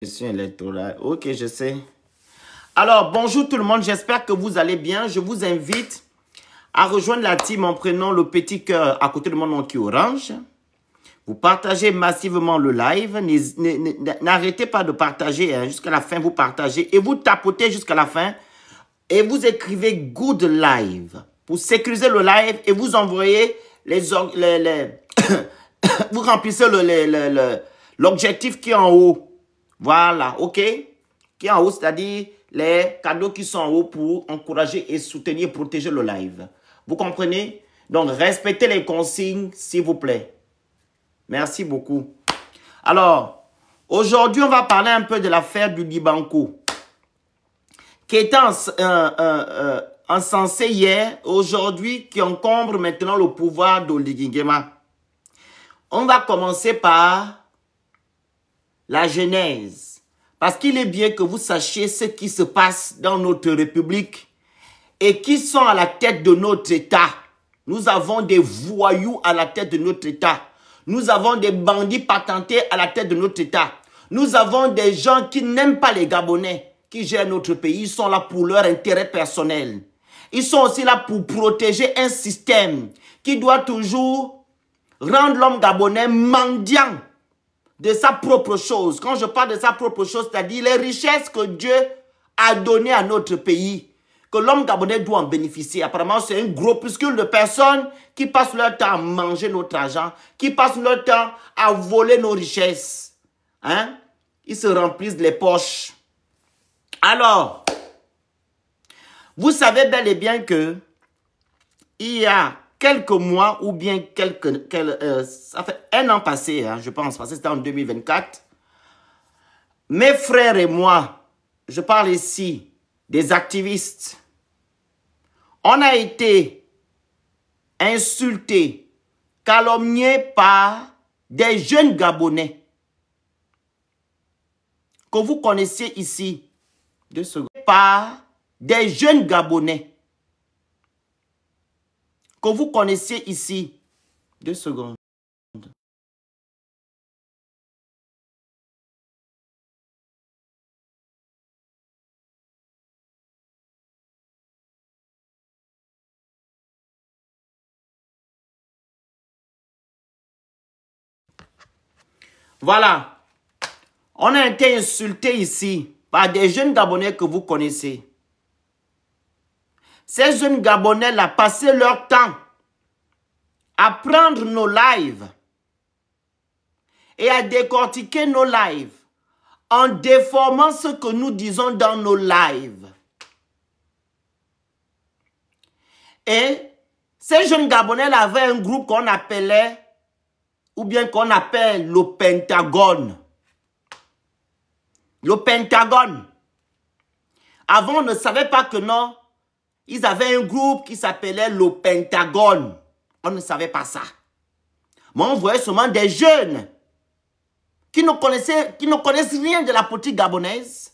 électorale. Ok, je sais. Alors, bonjour tout le monde. J'espère que vous allez bien. Je vous invite à rejoindre la team en prenant le petit cœur à côté de mon nom qui est orange. Vous partagez massivement le live. N'arrêtez pas de partager jusqu'à la fin. Vous partagez et vous tapotez jusqu'à la fin. Et vous écrivez good live pour sécuriser le live et vous envoyez vous remplissez l'objectif qui est en haut. Voilà, ok? Qui est en haut, c'est-à-dire les cadeaux qui sont en haut pour encourager et soutenir et protéger le live. Vous comprenez? Donc, respectez les consignes, s'il vous plaît. Merci beaucoup. Alors, aujourd'hui, on va parler un peu de l'affaire du Libanco, qui était encensé hier, aujourd'hui, qui encombre maintenant le pouvoir d'Oligui Nguema. On va commencer par la genèse. Parce qu'il est bien que vous sachiez ce qui se passe dans notre République et qui sont à la tête de notre État. Nous avons des voyous à la tête de notre État. Nous avons des bandits patentés à la tête de notre État. Nous avons des gens qui n'aiment pas les Gabonais, qui gèrent notre pays. Ils sont là pour leur intérêt personnel. Ils sont aussi là pour protéger un système qui doit toujours rendre l'homme gabonais mendiant de sa propre chose. Quand je parle de sa propre chose, c'est-à-dire les richesses que Dieu a données à notre pays, que l'homme gabonais doit en bénéficier. Apparemment, c'est un groupuscule de personnes qui passent leur temps à manger notre argent, qui passent leur temps à voler nos richesses. Hein? Ils se remplissent les poches. Alors, vous savez bel et bien que il y a quelques mois ou bien ça fait un an passé, hein, je pense, parce que c'était en 2024. Mes frères et moi, je parle ici des activistes, on a été insultés, calomniés par des jeunes Gabonais que vous connaissez ici, 2 secondes, par des jeunes Gabonais que vous connaissez ici. 2 secondes. Voilà. On a été insultés ici par des jeunes Gabonais que vous connaissez. Ces jeunes Gabonais-là passaient leur temps à prendre nos lives et à décortiquer nos lives en déformant ce que nous disons dans nos lives. Et ces jeunes Gabonais-là avaient un groupe qu'on appelait, ou bien qu'on appelle le Pentagone. Le Pentagone. Avant, on ne savait pas que non, ils avaient un groupe qui s'appelait le Pentagone. On ne savait pas ça. Mais on voyait seulement des jeunes qui ne connaissent rien de la politique gabonaise,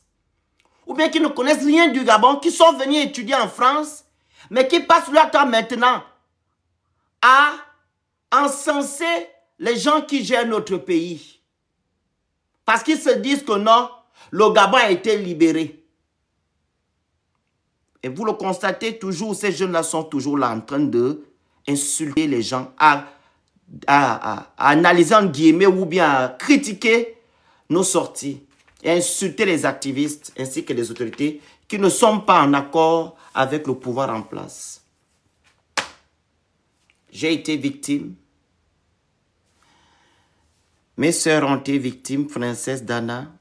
ou bien qui ne connaissent rien du Gabon, qui sont venus étudier en France, mais qui passent leur temps maintenant à encenser les gens qui gèrent notre pays. Parce qu'ils se disent que non, le Gabon a été libéré. Et vous le constatez toujours, ces jeunes-là sont toujours là en train d'insulter les gens, à analyser en guillemets ou bien à critiquer nos sorties et insulter les activistes ainsi que les autorités qui ne sont pas en accord avec le pouvoir en place. J'ai été victime. Mes sœurs ont été victimes, Princesse Dana.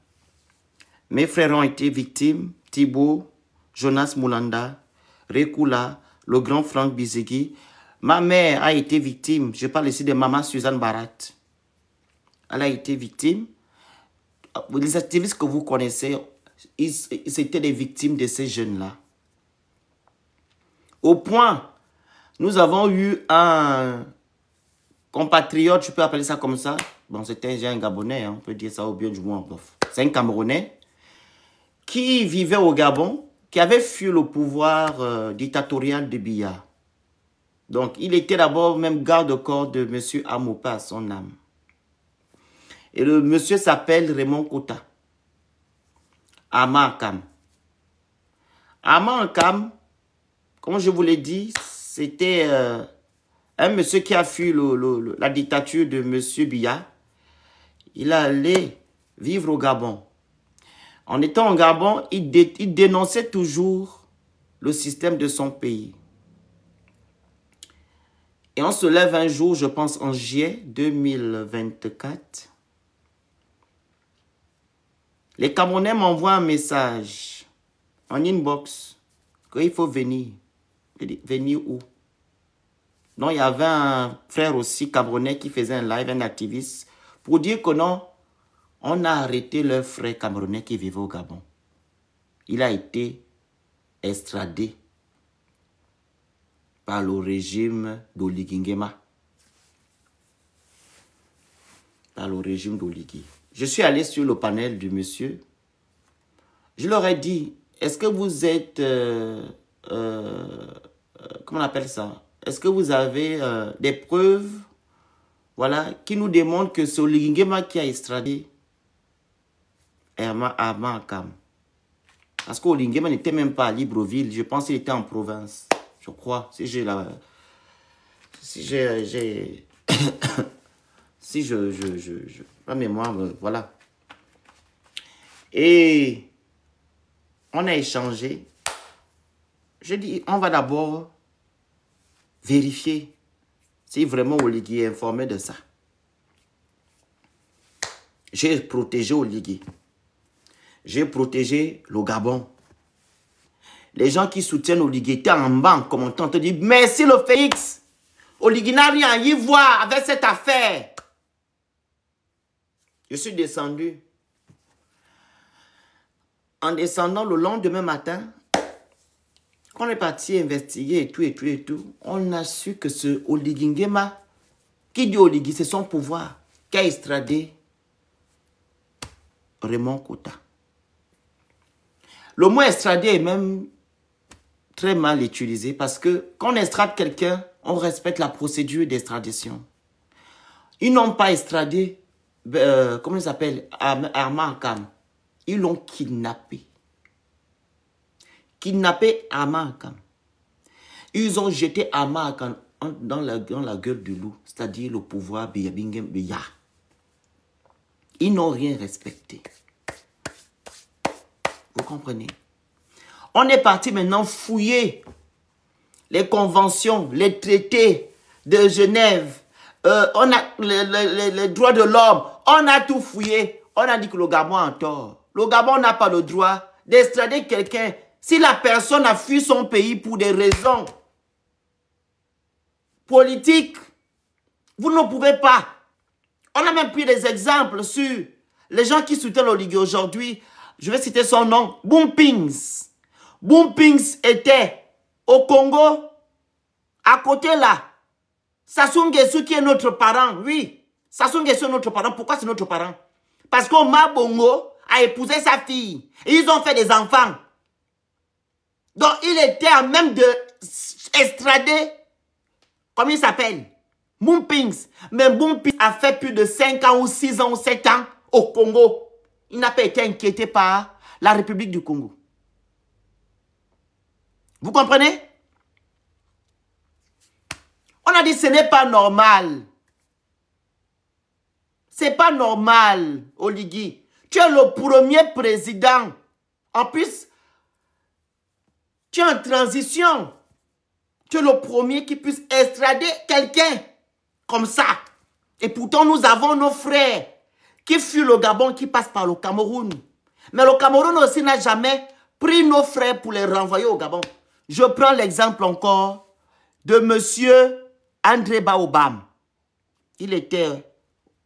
Mes frères ont été victimes, Thibaut, Jonas Moulanda, Rekula, le grand Franck Bizegui. Ma mère a été victime. Je parle ici de maman Suzanne Barat. Elle a été victime. Les activistes que vous connaissez, c'était des victimes de ces jeunes-là. Au point, nous avons eu un compatriote, je peux appeler ça comme ça. Bon, c'était un Gabonais, hein, on peut dire ça au bien du moins. C'est un Camerounais qui vivait au Gabon, qui avait fui le pouvoir dictatorial de Biya. Donc, il était d'abord même garde-corps de M. Amopa à son âme. Et le monsieur s'appelle Raymond Kota. Amakam. Amakam, comme je vous l'ai dit, c'était un monsieur qui a fui la dictature de monsieur Biya. Il allait vivre au Gabon. En étant au Gabon, il dénonçait toujours le système de son pays. Et on se lève un jour, je pense en juillet 2024. Les Camerounais m'envoient un message en inbox qu'il faut venir. Je dis, venir où? Donc, il y avait un frère aussi camerounais qui faisait un live, un activiste, pour dire que non, on a arrêté leur frère camerounais qui vivait au Gabon. Il a été extradé par le régime d'Oligui Nguema. Par le régime d'Oligui. Je suis allé sur le panel du monsieur. Je leur ai dit, est-ce que vous êtes... comment on appelle ça? Est-ce que vous avez des preuves, voilà, qui nous démontrent que c'est Oligui Nguema qui a extradé Amakam? Parce qu'Oligui Nguema n'était même pas à Libreville. Je pense qu'il était en province. Je crois. Si j'ai la... Si j'ai... si je... La mémoire, voilà. Et on a échangé. Je dis, on va d'abord vérifier si vraiment Oligui est informé de ça. J'ai protégé Oligui. J'ai protégé le Gabon. Les gens qui soutiennent Oligui étaient en bas en commentant, te disent, merci le Félix. Oligui n'a rien à y voir avec cette affaire. Je suis descendu. En descendant le lendemain matin, quand on est parti investiguer et tout, on a su que ce Oligui Nguema, qui dit Oligui, c'est son pouvoir, qui a extradé Raymond Kota. Le mot extradé est même très mal utilisé parce que quand on extrade quelqu'un, on respecte la procédure d'extradition. Ils n'ont pas extradé, comment il s'appelle, Amakam. Ils l'ont kidnappé. Kidnappé Amakam. Ils ont jeté Amakam dans la gueule du loup, c'est-à-dire le pouvoir Biya. Ils n'ont rien respecté. Vous comprenez? On est parti maintenant fouiller les conventions, les traités de Genève, on a les droits de l'homme, on a tout fouillé. On a dit que le Gabon a tort. Le Gabon n'a pas le droit d'extrader quelqu'un si la personne a fui son pays pour des raisons politiques. Vous ne pouvez pas. On a même pris des exemples sur les gens qui soutiennent Oligui aujourd'hui. Je vais citer son nom. Bumpings. Bumpings était au Congo, à côté là. Sassou Nguesso qui est notre parent, oui. Sassou Nguesso est notre parent. Pourquoi c'est notre parent? Parce qu'Omar Bongo a épousé sa fille. Et ils ont fait des enfants. Donc il était à même de extrader, comment il s'appelle? Bumpings. Mais Bumpings a fait plus de 5 ans ou 6 ans ou 7 ans au Congo. Il n'a pas été inquiété par la République du Congo. Vous comprenez? On a dit ce n'est pas normal. C'est pas normal, Oligui. Tu es le premier président. En plus, tu es en transition. Tu es le premier qui puisse extrader quelqu'un comme ça. Et pourtant, nous avons nos frères qui fuient le Gabon, qui passent par le Cameroun. Mais le Cameroun aussi n'a jamais pris nos frères pour les renvoyer au Gabon. Je prends l'exemple encore de monsieur André Baobam. Il était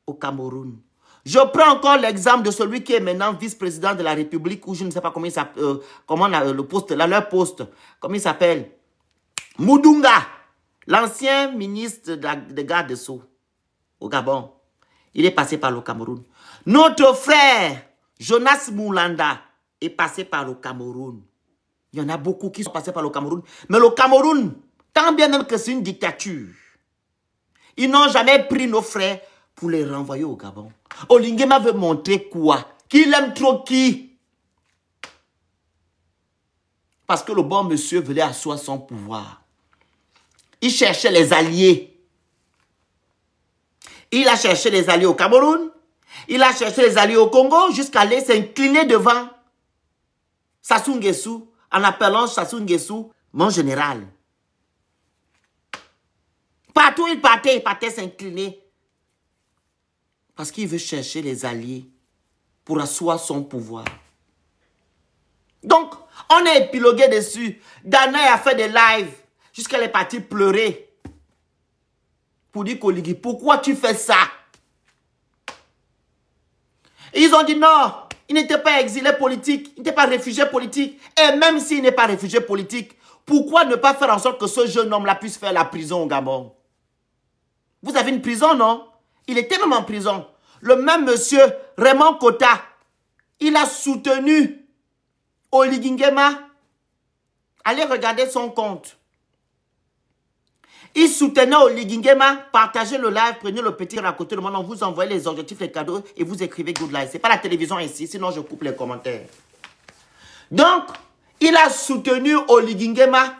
au Cameroun. Je prends encore l'exemple de celui qui est maintenant vice-président de la République, ou je ne sais pas comment il s'appelle, le poste, leur poste, comment il s'appelle. Moudunga, l'ancien ministre de garde des Sceaux au Gabon. Il est passé par le Cameroun. Notre frère, Jonas Moulanda, est passé par le Cameroun. Il y en a beaucoup qui sont passés par le Cameroun. Mais le Cameroun, tant bien même que c'est une dictature, ils n'ont jamais pris nos frères pour les renvoyer au Gabon. Oligui Nguema veut montrer quoi? Qu'il aime trop qui? Parce que le bon monsieur voulait asseoir son pouvoir. Il cherchait les alliés. Il a cherché les alliés au Cameroun. Il a cherché les alliés au Congo jusqu'à aller s'incliner devant Sassou Nguesso en appelant Sassou Nguesso mon général. Partout où il partait s'incliner. Parce qu'il veut chercher les alliés pour asseoir son pouvoir. Donc, on est épilogué dessus. Dana a fait des lives jusqu'à elle est partie pleurer. Pour dire qu'Oligui, pourquoi tu fais ça? Et ils ont dit non, il n'était pas exilé politique, il n'était pas réfugié politique. Et même s'il n'est pas réfugié politique, pourquoi ne pas faire en sorte que ce jeune homme-là puisse faire la prison au Gabon? Vous avez une prison, non? Il était même en prison. Le même monsieur, Raymond Kota, il a soutenu Oligui Nguema. Allez regarder son compte. Il soutenait Oligui Nguema. Partagez le live, prenez le petit à côté de moi. On vous envoie les objectifs, les cadeaux et vous écrivez good live. Ce n'est pas la télévision ici, sinon je coupe les commentaires. Donc, il a soutenu Oligui Nguema.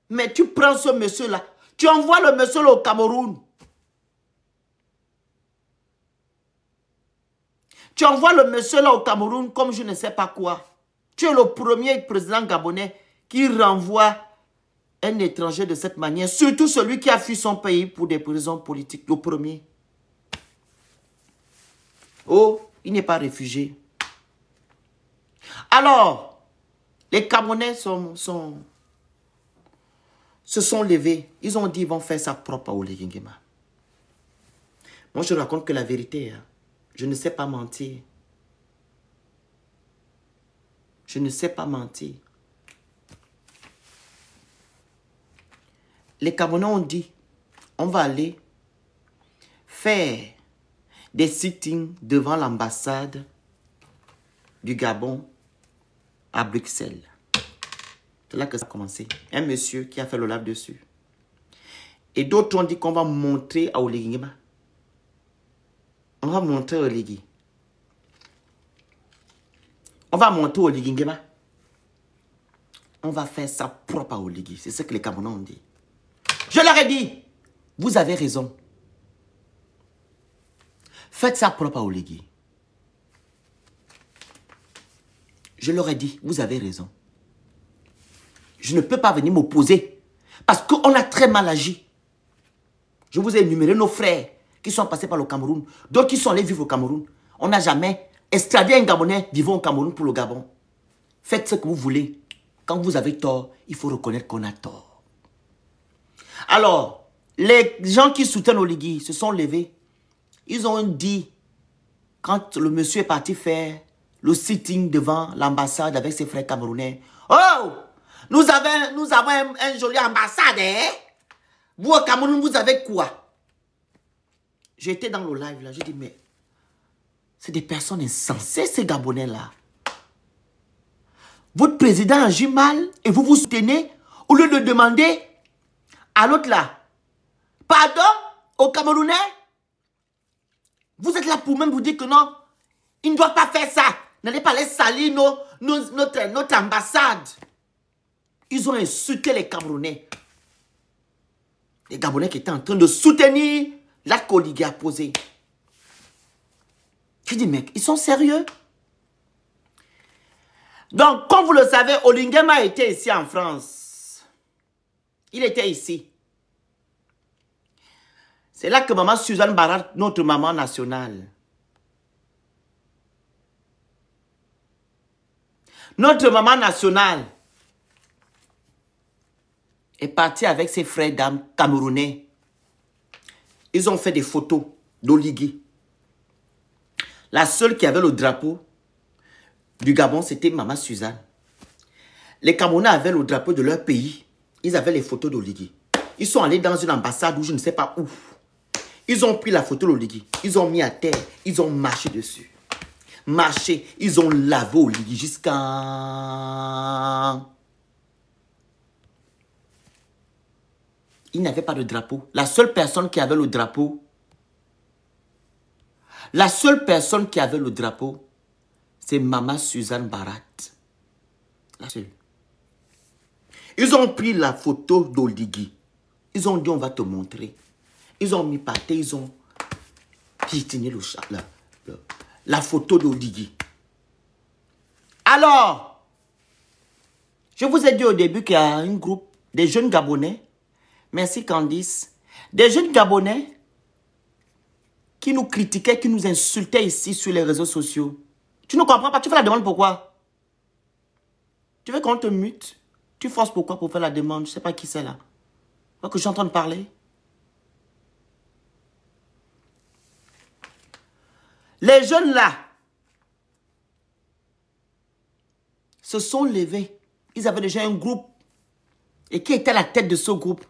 Mais tu prends ce monsieur-là. Tu envoies le monsieur là au Cameroun. Tu envoies le monsieur là au Cameroun comme je ne sais pas quoi. Tu es le premier président gabonais qui renvoie un étranger de cette manière. Surtout celui qui a fui son pays pour des raisons politiques. Le premier. Oh, il n'est pas réfugié. Alors, les Camerounais se sont levés. Ils ont dit qu'ils vont faire ça propre à Oligui Nguema. Moi, je raconte que la vérité. Hein. Je ne sais pas mentir. Je ne sais pas mentir. Les Camerounais ont dit, on va aller faire des sittings devant l'ambassade du Gabon à Bruxelles. C'est là que ça a commencé. Un monsieur qui a fait le live dessus. Et d'autres ont dit qu'on va montrer à Oligui Nguema. On va montrer à Oligui. On va montrer à Oligui Nguema. On va faire ça propre à Oligui. C'est ce que les Camerounais ont dit. Je leur ai dit, vous avez raison. Faites ça propre à Oligui. Je leur ai dit, vous avez raison. Je ne peux pas venir m'opposer parce qu'on a très mal agi. Je vous ai énuméré nos frères qui sont passés par le Cameroun, d'autres qui sont allés vivre au Cameroun. On n'a jamais extradé un Gabonais vivant au Cameroun pour le Gabon. Faites ce que vous voulez. Quand vous avez tort, il faut reconnaître qu'on a tort. Alors, les gens qui soutiennent Oligui se sont levés. Ils ont dit, quand le monsieur est parti faire le sitting devant l'ambassade avec ses frères camerounais, « Oh, nous avons un joli ambassade, hein? Vous au Cameroun, vous avez quoi? » J'étais dans le live là, j'ai dit, mais c'est des personnes insensées ces Gabonais-là. Votre président agit mal et vous vous soutenez au lieu de demander à l'autre là, pardon aux Camerounais. Vous êtes là pour même vous dire que non, il ne doit pas faire ça. N'allez pas aller salir notre ambassade. Ils ont insulté les Camerounais. Les Gabonais qui étaient en train de soutenir l'acte qu'Oligui a posé. Je dis, mec, ils sont sérieux? Donc, comme vous le savez, Oligui Nguema était ici en France. Il était ici. C'est là que maman Suzanne Barat, notre maman nationale. Notre maman nationale est partie avec ses frères d'âme camerounais. Ils ont fait des photos d'Oligui. La seule qui avait le drapeau du Gabon, c'était maman Suzanne. Les Camerounais avaient le drapeau de leur pays. Ils avaient les photos d'Oligui. Ils sont allés dans une ambassade où je ne sais pas où. Ils ont pris la photo d'Oligui. Ils ont mis à terre. Ils ont marché dessus. Marché. Ils ont lavé Oligui jusqu'à... Il n'avait pas de drapeau. La seule personne qui avait le drapeau... La seule personne qui avait le drapeau, c'est maman Suzanne Barat. La seule. Ils ont pris la photo d'Oligui. Ils ont dit, on va te montrer. Ils ont mis par terre, ils ont piétiné la photo d'Oligui. Alors, je vous ai dit au début qu'il y a un groupe des jeunes Gabonais. Merci Candice. Des jeunes Gabonais qui nous critiquaient, qui nous insultaient ici sur les réseaux sociaux. Tu ne comprends pas, tu fais la demande pourquoi? Tu veux qu'on te mute? Tu forces pourquoi pour faire la demande? Je ne sais pas qui c'est là. Que je suis en train de parler. Les jeunes là se sont levés. Ils avaient déjà un groupe. Et qui était à la tête de ce groupe?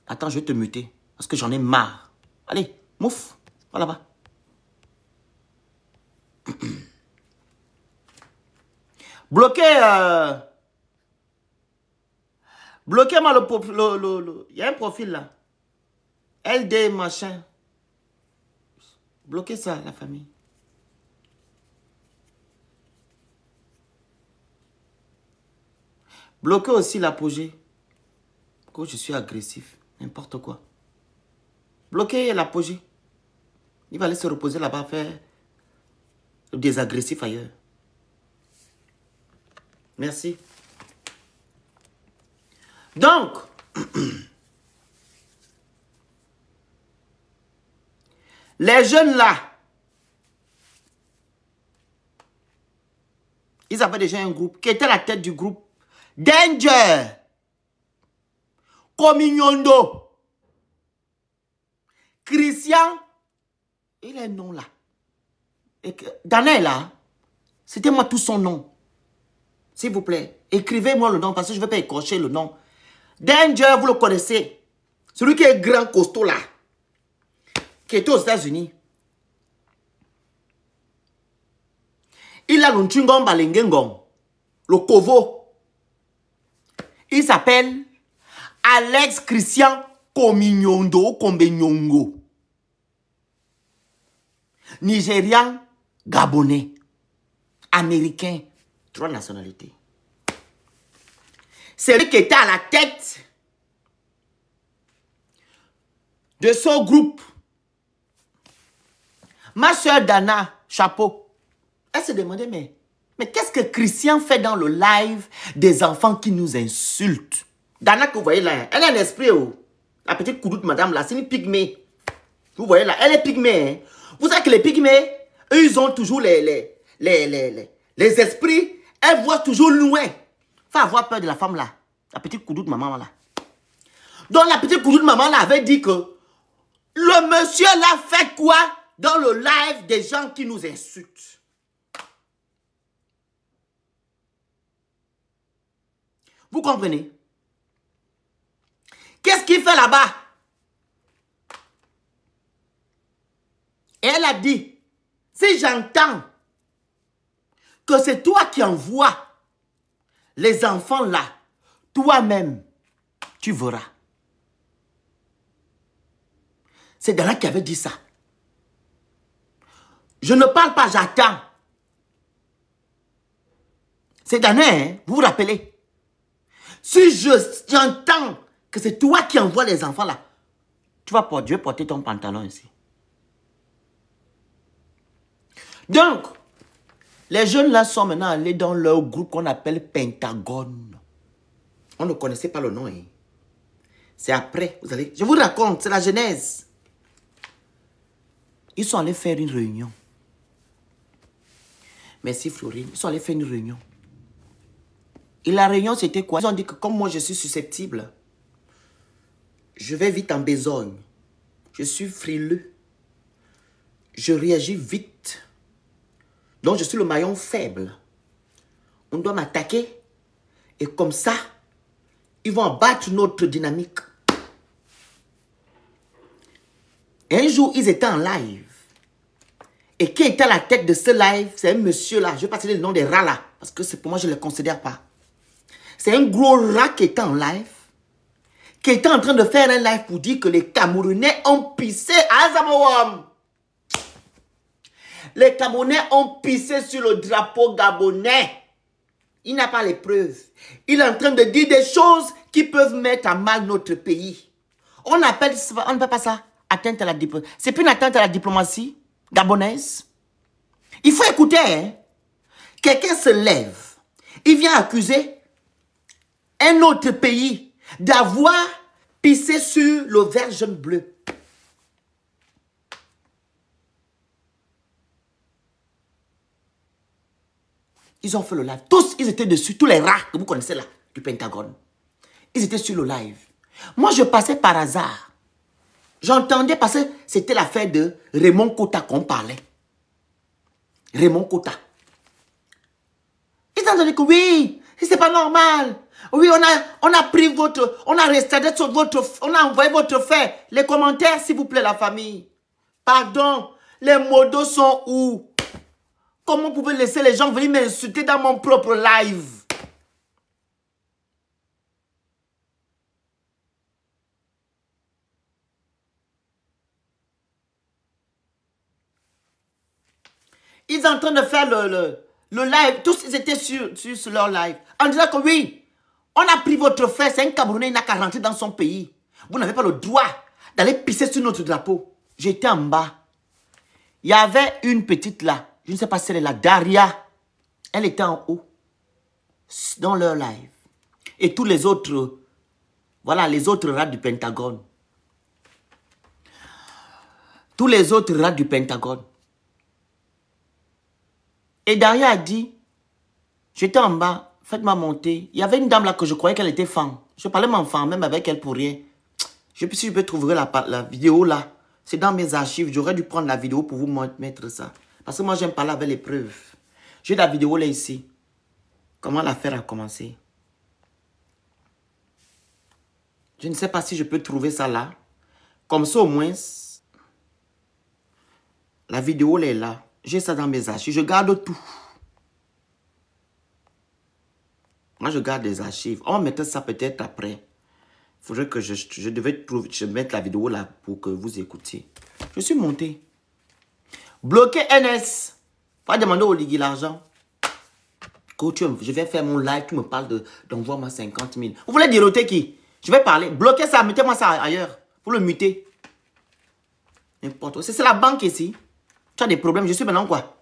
Attends, je vais te muter. Parce que j'en ai marre. Allez, mouf. Va là-bas. Bloquez. Bloquez-moi le... Il y a un profil là. LD machin. Bloquez ça, la famille. Bloquez aussi l'apogée. Quand je suis agressif. N'importe quoi. Bloquez l'apogée. Il va aller se reposer là-bas, faire des agressifs ailleurs. Merci. Donc, les jeunes là, ils avaient déjà un groupe qui était à la tête du groupe. Danger, Comignondo, Christian, et les noms là. Daniel là, c'était moi tout son nom. S'il vous plaît, écrivez-moi le nom parce que je ne vais pas écorcher le nom. Danger, vous le connaissez. Celui qui est grand costaud là, qui était aux États-Unis. Il a le Chingom Balengengong, le Kovo. Il s'appelle Alex Christian Comignondo Kombenyongo. Nigérian, Gabonais, Américain, 3 nationalités. C'est lui qui était à la tête de ce groupe. Ma soeur Dana, chapeau, elle se demandait, mais qu'est-ce que Christian fait dans le live des enfants qui nous insultent? Dana que vous voyez là, elle a un esprit, oh. La petite coudoute madame là, c'est une pygmée. Vous voyez là, elle est pygmée. Hein? Vous savez que les pygmées, eux, ils ont toujours les esprits, elles voient toujours loin. Faut avoir peur de la femme là, la petite coudoute maman là. Donc la petite coudoute maman là avait dit que le monsieur là fait quoi dans le live des gens qui nous insultent? Vous comprenez? Qu'est-ce qu'il fait là-bas? Et elle a dit, si j'entends que c'est toi qui envoies les enfants là, toi-même, tu verras. C'est Dana qui avait dit ça. Je ne parle pas, j'attends. C'est Dana, hein? Vous vous rappelez? Si j'entends que c'est toi qui envoies les enfants là, tu vas porter ton pantalon ici. Donc, les jeunes là sont maintenant allés dans leur groupe qu'on appelle Pentagone. On ne connaissait pas le nom. Hein. C'est après, vous allez... Je vous raconte, c'est la genèse. Ils sont allés faire une réunion. Merci Florine. Ils sont allés faire une réunion. Et la réunion, c'était quoi? Ils ont dit que comme moi, je suis susceptible, je vais vite en besogne. Je suis frileux. Je réagis vite. Donc, je suis le maillon faible. On doit m'attaquer. Et comme ça, ils vont abattre notre dynamique. Et un jour, ils étaient en live. Et qui était à la tête de ce live? C'est un monsieur là. Je vais pas citer le nom des rats là. Parce que pour moi, je ne les considère pas. C'est un gros rat qui était en live. Qui était en train de faire un live pour dire que les Camerounais ont pissé à Azamawam. Les Camerounais ont pissé sur le drapeau gabonais. Il n'a pas les preuves. Il est en train de dire des choses qui peuvent mettre à mal notre pays. On ne peut pas ça atteinte à la diplomatie. C'est plus une atteinte à la diplomatie gabonaise. Il faut écouter. Hein? Quelqu'un se lève. Il vient accuser un autre pays d'avoir pissé sur le vert jaune bleu. Ils ont fait le live. Tous, ils étaient dessus. Tous les rats que vous connaissez là, du Pentagone. Ils étaient sur le live. Moi, je passais par hasard. J'entendais parce que c'était l'affaire de Raymond Kota qu'on parlait. Raymond Kota. Ils ont dit que oui, c'est pas normal. Oui, on a pris votre... On a restauré sur votre... On a envoyé votre fait. Les commentaires, s'il vous plaît, la famille. Pardon, les modos sont où? Comment vous pouvez laisser les gens venir m'insulter dans mon propre live? Ils sont en train de faire le live. Tous, ils étaient sur leur live. En disant que oui, on a pris votre frère. C'est un Camerounais, il n'a qu'à rentrer dans son pays. Vous n'avez pas le droit d'aller pisser sur notre drapeau. J'étais en bas. Il y avait une petite là. Je ne sais pas si elle est là. Daria. Elle était en haut. Dans leur live. Et tous les autres. Voilà, les autres rats du Pentagone. Tous les autres rats du Pentagone. Et Daria a dit, j'étais en bas, faites-moi monter. Il y avait une dame là que je croyais qu'elle était femme. Je parlais mon femme même avec elle pour rien. Je sais pas si je peux trouver la vidéo là. C'est dans mes archives. J'aurais dû prendre la vidéo pour vous mettre ça. Parce que moi, j'aime parler avec les preuves. J'ai la vidéo là ici. Comment l'affaire a commencé. Je ne sais pas si je peux trouver ça là. Comme ça, au moins, la vidéo là est là. J'ai ça dans mes archives. Je garde tout. Moi, je garde les archives. On mettait ça peut-être après. Il faudrait que je devais mettre la vidéo là pour que vous écoutiez. Je suis monté. Bloqué NS. Pas demander au Ligui l'argent. Je vais faire mon live. Tu me parles d'envoi-moi 50 000. Vous voulez déroter qui? Je vais parler. Bloquez ça. Mettez-moi ça ailleurs. Pour le muter. N'importe où. C'est la banque ici. Tu as des problèmes. Je suis maintenant quoi?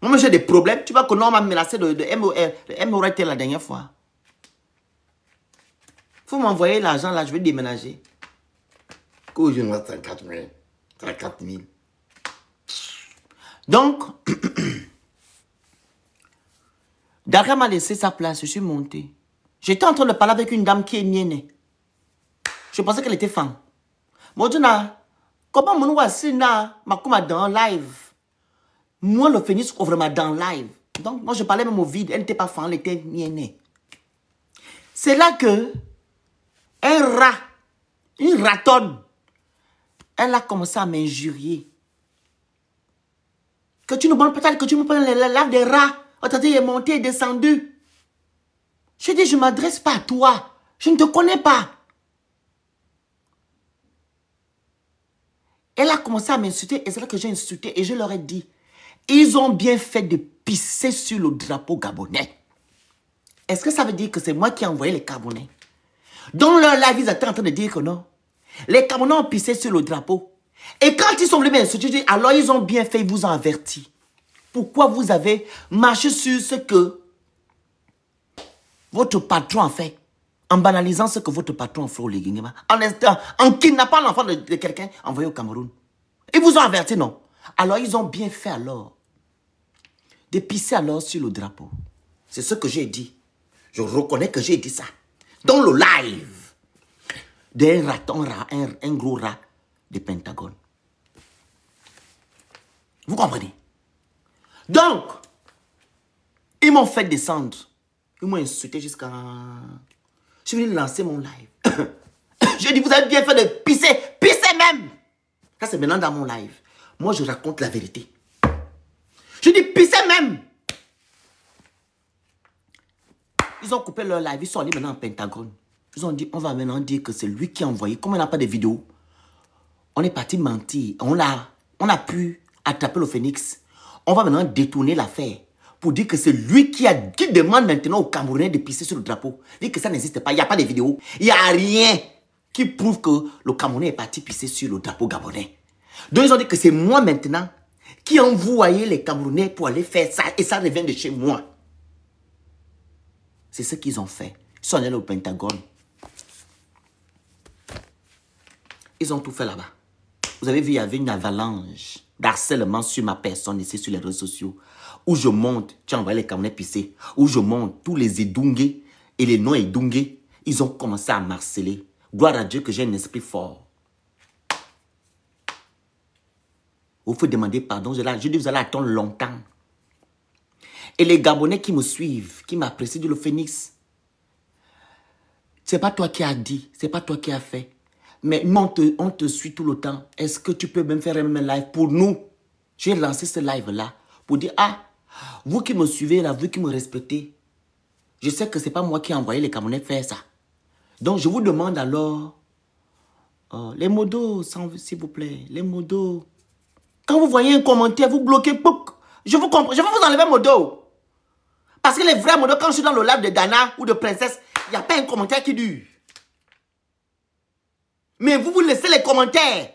Moi, j'ai des problèmes. Tu vois que l'on m'a menacé de MORT la dernière fois. Faut m'envoyer l'argent là. Je vais déménager. Que je me 50 000. 50 000. Donc, Daria m'a laissé sa place. Je suis monté. J'étais en train de parler avec une dame qui est mienne. Je pensais qu'elle était femme. Moi, je comment mon ouassina m'a dans live. Moi, le phénix vraiment dans live. Donc, moi, je parlais même au vide. Elle n'était pas fan, elle était mienne. C'est là que un rat, une ratonne, elle a commencé à m'injurier. Que tu nous parles peut-être que tu me parles les laves des rats. Attendez, il est monté et descendu. Je dis, je ne m'adresse pas à toi. Je ne te connais pas. Elle a commencé à m'insulter et c'est là que j'ai insulté et je leur ai dit, ils ont bien fait de pisser sur le drapeau gabonais. Est-ce que ça veut dire que c'est moi qui ai envoyé les Gabonais? Dans leur live, ils étaient en train de dire que non. Les Gabonais ont pissé sur le drapeau. Et quand ils sont venus m'insulter, je dis, alors ils ont bien fait, ils vous ont averti. Pourquoi vous avez marché sur ce que votre patron a fait? En banalisant ce que votre patron a fait au Ligingema. En kidnappant l'enfant de quelqu'un envoyé au Cameroun. Ils vous ont averti, non? Alors ils ont bien fait alors de pisser alors sur le drapeau. C'est ce que j'ai dit. Je reconnais que j'ai dit ça. Dans le live d'un raton, un gros rat du Pentagone. Vous comprenez? Donc, ils m'ont fait descendre. Ils m'ont insulté jusqu'à... Je suis venu lancer mon live. Je dis, vous avez bien fait de pisser. Pisser même. Ça, c'est maintenant dans mon live. Moi, je raconte la vérité. Je dis, pisser même. Ils ont coupé leur live. Ils sont allés maintenant en Pentagone. Ils ont dit, on va maintenant dire que c'est lui qui a envoyé. Comme on n'a pas de vidéo, on est parti mentir. On a pu attraper le phénix. On va maintenant détourner l'affaire pour dire que c'est lui qui demande maintenant aux Camerounais de pisser sur le drapeau. Dit que ça n'existe pas, il n'y a pas de vidéo. Il n'y a rien qui prouve que le Camerounais est parti pisser sur le drapeau gabonais. Donc ils ont dit que c'est moi maintenant qui envoyé les Camerounais pour aller faire ça. Et ça revient de chez moi. C'est ce qu'ils ont fait. Ils sont allés au Pentagone. Ils ont tout fait là-bas. Vous avez vu, il y avait une avalanche d'harcèlement sur ma personne ici sur les réseaux sociaux. Où je monte, tu as envoyé les Camerounais pisser. Où je monte, tous les Edungués et les non-Edungués, ils ont commencé à m'harceler. Gloire à Dieu que j'ai un esprit fort. Vous faut demander pardon. Je dis, vous allez attendre longtemps. Et les Gabonais qui me suivent, qui m'apprécient du Le Phénix, c'est pas toi qui as dit, c'est pas toi qui as fait. Mais nous, on te suit tout le temps. Est-ce que tu peux même faire un live pour nous? J'ai lancé ce live-là pour dire, ah, vous qui me suivez là, vous qui me respectez, je sais que c'est pas moi qui ai envoyé les Camerounais faire ça. Donc, je vous demande alors, les modos, s'il vous plaît, les modos. Quand vous voyez un commentaire, vous bloquez, je vais vous enlever modo. Parce que les vrais modos, quand je suis dans le live de Dana ou de Princesse, il n'y a pas un commentaire qui dure. Mais vous laissez les commentaires.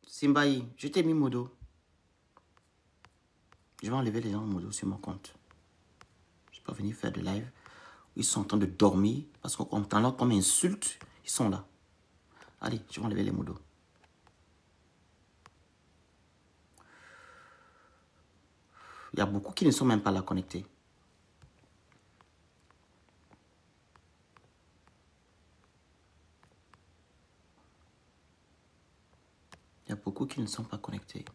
Simbaï, je t'ai mis modo. Je vais enlever les gens modo sur mon compte. Je ne vais pas venir faire de live. Ils sont en train de dormir parce qu'on entend comme insulte. Ils sont là. Allez, je vais enlever les modos. Il y a beaucoup qui ne sont même pas là connectés. Il y a beaucoup qui ne sont pas connectés.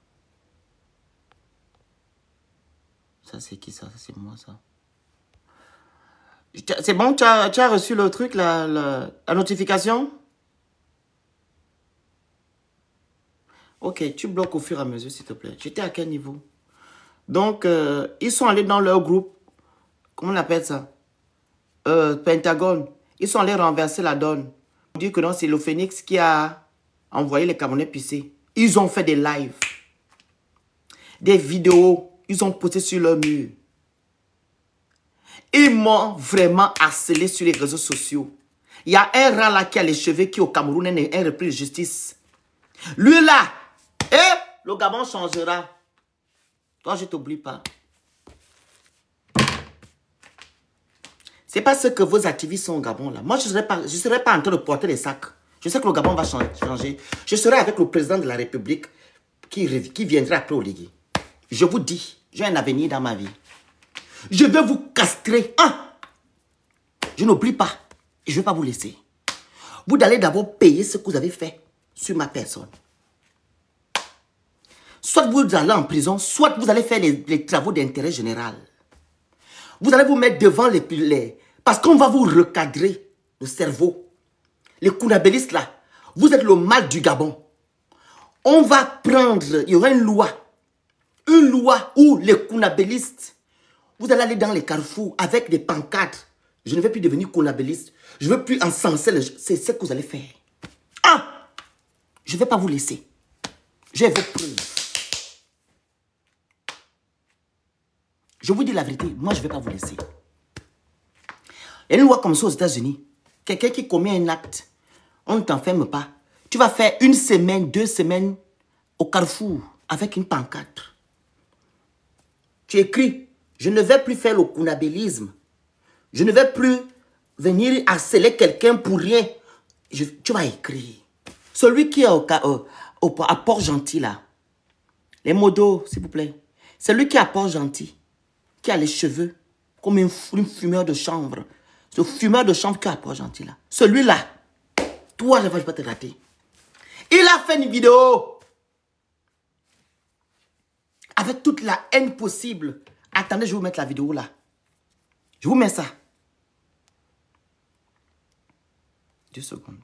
Ça, c'est qui ça? C'est moi, ça. C'est bon, tu as reçu le truc, la notification? Ok, tu bloques au fur et à mesure, s'il te plaît. J'étais à quel niveau? Donc, ils sont allés dans leur groupe. Comment on appelle ça? Pentagone. Ils sont allés renverser la donne. On dit que non, c'est le Phénix qui a envoyé les Camerounais pisser. Ils ont fait des lives. Des vidéos. Ils ont posté sur leur mur. Ils m'ont vraiment harcelé sur les réseaux sociaux. Il y a un rat là qui a les cheveux qui au Cameroun est un repris de justice. Lui là, le Gabon changera. Toi, je ne t'oublie pas. C'est pas ce que vos activistes sont au Gabon là. Moi, je ne serai pas en train de porter les sacs. Je sais que le Gabon va changer. Je serai avec le président de la République qui viendra après au Ligue. Je vous dis, j'ai un avenir dans ma vie. Je vais vous castrer. Je n'oublie pas. Et je ne vais pas vous laisser. Vous allez d'abord payer ce que vous avez fait sur ma personne. Soit vous allez en prison, soit vous allez faire les travaux d'intérêt général. Vous allez vous mettre devant les parce qu'on va vous recadrer le cerveau. Les kounabélistes là, vous êtes le mal du Gabon. On va prendre, il y aura une loi où les kounabélistes, vous allez aller dans les carrefours avec des pancartes. Je ne vais plus devenir kounabéliste. Je ne veux plus encenser. C'est ce que vous allez faire. Je ne vais pas vous laisser. J'ai vos preuves. Je vous dis la vérité, moi je ne vais pas vous laisser. Il y a une loi comme ça aux États-Unis. Quelqu'un qui commet un acte, on ne t'enferme pas. Tu vas faire 1 semaine, 2 semaines au carrefour avec une pancarte. Tu écris, je ne vais plus faire le kounabélisme. Je ne vais plus venir harceler quelqu'un pour rien. Tu vas écrire. Celui qui est à Port-Gentil là, les modos, s'il vous plaît. Celui qui est à Port-Gentil, qui a les cheveux Comme un fumeur de chanvre. Ce fumeur de chanvre qui a pas gentil là. Celui-là. Toi, je ne vais pas te rater. Il a fait une vidéo. Avec toute la haine possible. Attendez, je vais vous mettre la vidéo là. Je vous mets ça. 2 secondes.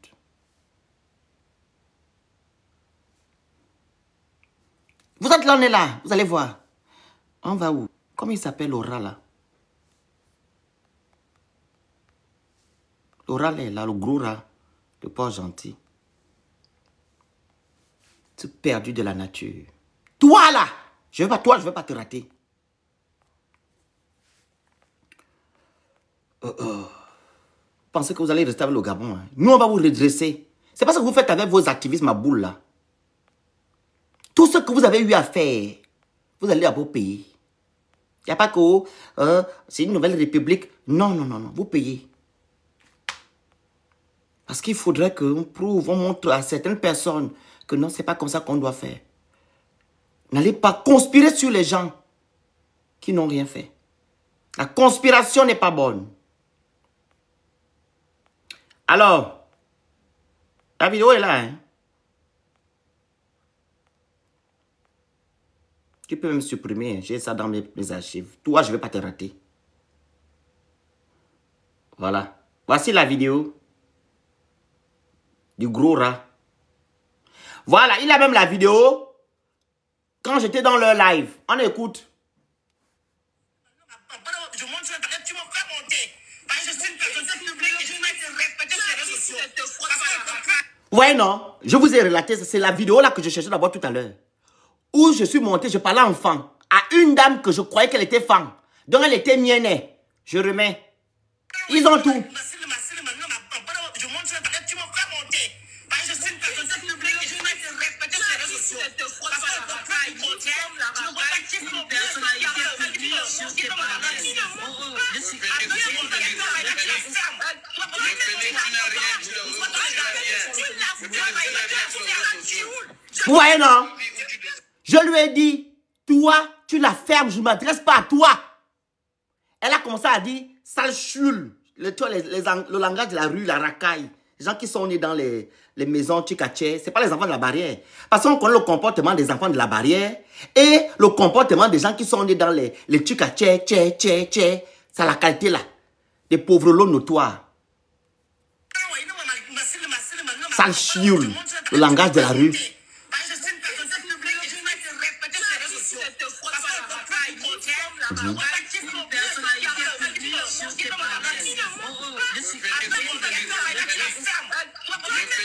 Vous êtes là, on est là. Vous allez voir. On va où? Comment il s'appelle Laura là? Laura là, le gros rat. Le porc gentil. Tu perdu de la nature. Toi là! Je ne veux pas te rater. Pensez que vous allez rester avec le Gabon. Hein. Nous, on va vous redresser. C'est pas ce que vous faites avec vos activismes à boule là. Tout ce que vous avez eu à faire, vous allez d'abord payer. Il n'y a pas que c'est une nouvelle république. Non, non, non, non. Vous payez. Parce qu'il faudrait qu'on prouve, on montre à certaines personnes que non, c'est pas comme ça qu'on doit faire. N'allez pas conspirer sur les gens qui n'ont rien fait. La conspiration n'est pas bonne. Alors, la vidéo est là. Hein? Tu peux me supprimer. J'ai ça dans mes archives. Toi, je ne vais pas te rater. Voilà. Voici la vidéo du gros rat. Voilà, il a même la vidéo quand j'étais dans leur live. On écoute. Je montre sur Internet, tu me feras monter. Parce que je suis une personne publique et je vais te respecter sur les réseaux sociaux. Ouais, non. Je vous ai relaté, c'est la vidéo là que je cherchais d'abord tout à l'heure. Où je suis monté, je parlais enfant. À une dame que je croyais qu'elle était femme. Donc elle était mienne. Je remets. Ils ont tout. Je montre sur Internet, tu me feras monter. Parce que je suis une personne publique et je vais te respecter sur les réseaux sociaux. Parce que vous voyez, non? Je lui ai dit, toi, tu la fermes, je ne m'adresse pas à toi. Elle a commencé à dire, sale chule. Le langage de la rue, la racaille. Les gens qui sont nés dans les maisons tchikaché, ce n'est pas les enfants de la barrière. Parce qu'on connaît le comportement des enfants de la barrière et le comportement des gens qui sont nés dans les tchikaché, c'est la qualité là. Des pauvres lots notoires. Sale chioule, le langage de la rue.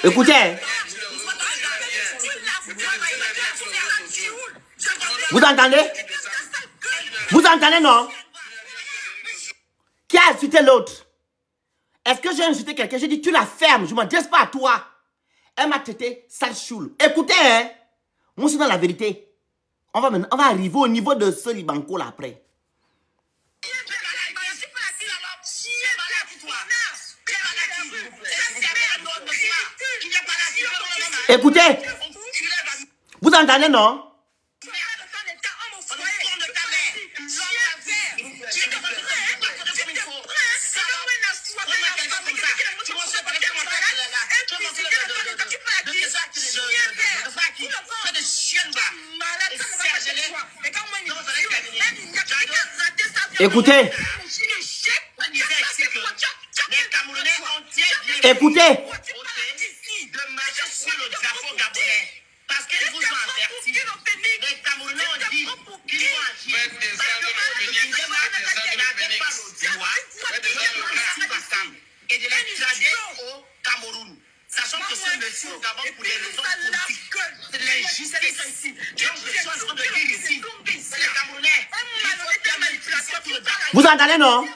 Écoutez, vous entendez? Vous entendez, non? Qui a insulté l'autre? Est-ce que j'ai insulté quelqu'un? J'ai dit, tu la fermes, je ne m'adresse pas à toi. Elle m'a traité sale choule. Écoutez, hein? Moi, c'est dans la vérité. On va arriver au niveau de ce Libanco là après. Écoutez, vous entendez, non? Écoutez. Écoutez. De marcher sur le drapeau gabonais. Parce qu'ils vous ont averti. Les Camerounais ont dit qu'ils vont agir. Et de les trader au Cameroun. Sachant que ce monsieur au Gabon pour des raisons politiques. C'est de l'injustice. Donc je suis en train de dire ici. C'est les Camerounais. Vous entendez, non?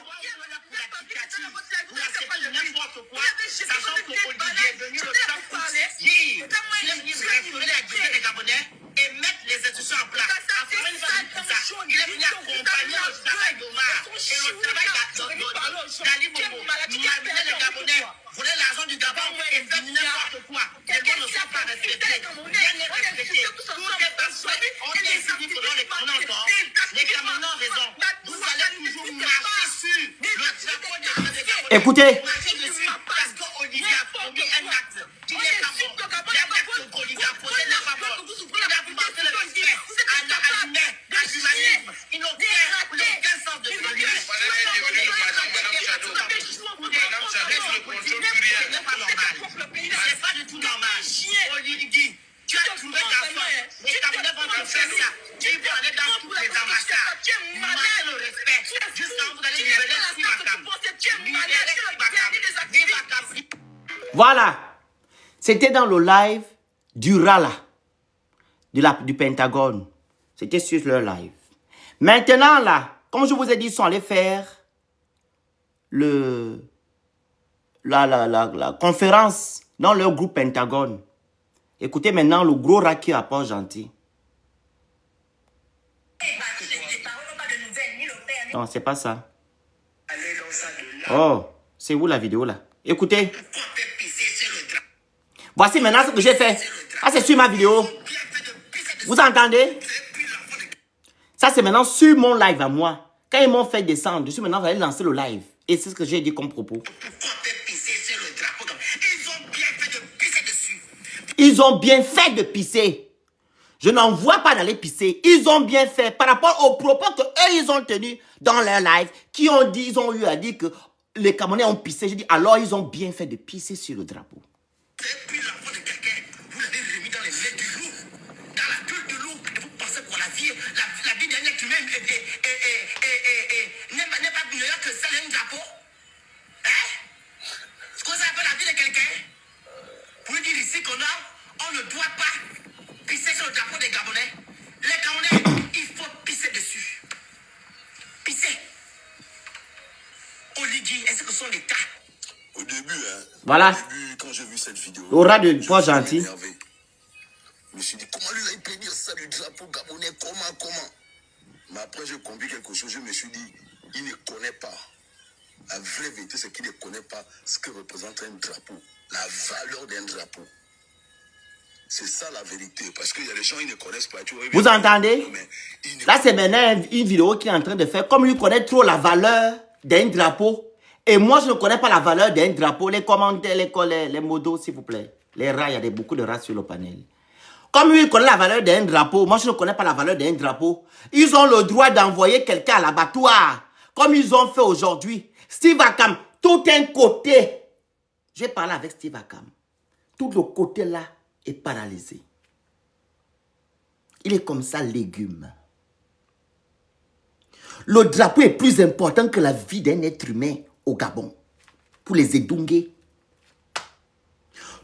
Sachant qu'Olivier est venu le temps pour dire, il est venu restaurer les Gabonais et mettre les institutions en place. Il est venu accompagner le travail d'Omar et le travail d'Ali Bongo. Nous amener les Gabonais, voler l'argent du Gabon et faire n'importe quoi. Les lois ne sont pas respectées. Rien n'est respecté. Tout est persuadé. On est ici, il faudra les prendre encore. Les Camerounais ont raison. Vous allez toujours marcher sur Écoutez. Tu as trouvé ta foi, mais ta monnaie va te faire ça. Tu peux aller dans toutes les ambassades. Tu es malade, le respect. Jusqu'à vous allez libérer Sivakam. Voilà. C'était dans le live du RALA, du Pentagone. C'était sur leur live. Maintenant, là, comme je vous ai dit, ils sont allés faire la conférence dans leur groupe Pentagone. Écoutez maintenant le gros rat qui rapporte gentil. Non, c'est pas ça. Oh, c'est où la vidéo là? Écoutez. Voici maintenant ce que j'ai fait. Ça, c'est sur ma vidéo. Vous entendez? Ça, c'est maintenant sur mon live à moi. Quand ils m'ont fait descendre, je suis maintenant allé lancer le live. Et c'est ce que j'ai dit comme propos. Ils ont bien fait de pisser. Je n'en vois pas d'aller pisser. Ils ont bien fait par rapport aux propos que eux ils ont tenus dans leur live, qui ont dit, ils ont eu à dire que les Camerounais ont pissé. Je dis alors ils ont bien fait de pisser sur le drapeau. Vous avez pris l'enfant de quelqu'un, vous l'avez remis dans les laits du loup, dans la gueule de loup, et vous pensez pour la vie d'un être humain n'est pas meilleure que celle d'un drapeau. Hein? Ce qu'on appelle la vie de quelqu'un, pour dire ici qu'on ne doit pas pisser sur le drapeau des Gabonais. Les Gabonais, il faut pisser dessus. Pisser. Oligui, est-ce que ce sont des cas? Au début, hein, voilà. Au début, quand j'ai vu cette vidéo, le rat de poids gentil. Je me suis dit, comment lui il peut dire ça du drapeau gabonais? Comment? Mais après, j'ai compris quelque chose. Je me suis dit, il ne connaît pas. La vraie vérité, c'est qu'il ne connaît pas ce que représente un drapeau, la valeur d'un drapeau. C'est ça la vérité. Parce qu'il y a des gens qui ne connaissent pas. Tu vois, vous entendez? Là, c'est maintenant une vidéo qu'il est en train de faire. Comme lui connaît trop la valeur d'un drapeau. Et moi, je ne connais pas la valeur d'un drapeau. Les commentaires, les modos, s'il vous plaît. Les rats, il y a beaucoup de rats sur le panel. Comme lui, il connaît la valeur d'un drapeau. Moi, je ne connais pas la valeur d'un drapeau. Ils ont le droit d'envoyer quelqu'un à l'abattoir. Comme ils ont fait aujourd'hui. Sivakam, tout un côté. J'ai parlé avec Sivakam. Tout le côté là est paralysé. Il est comme ça, légume. Le drapeau est plus important que la vie d'un être humain au Gabon. Pour les Edungé.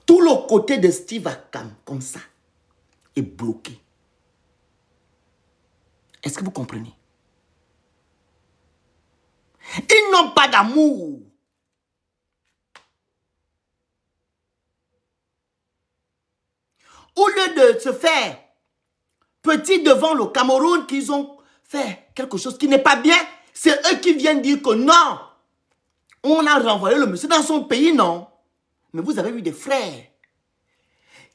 Tout le côté de Sivakam, comme ça, est bloqué. Est-ce que vous comprenez? Ils n'ont pas d'amour. Au lieu de se faire petit devant le Cameroun, qu'ils ont fait quelque chose qui n'est pas bien, c'est eux qui viennent dire que non. On a renvoyé le monsieur dans son pays, non. Mais vous avez eu des frères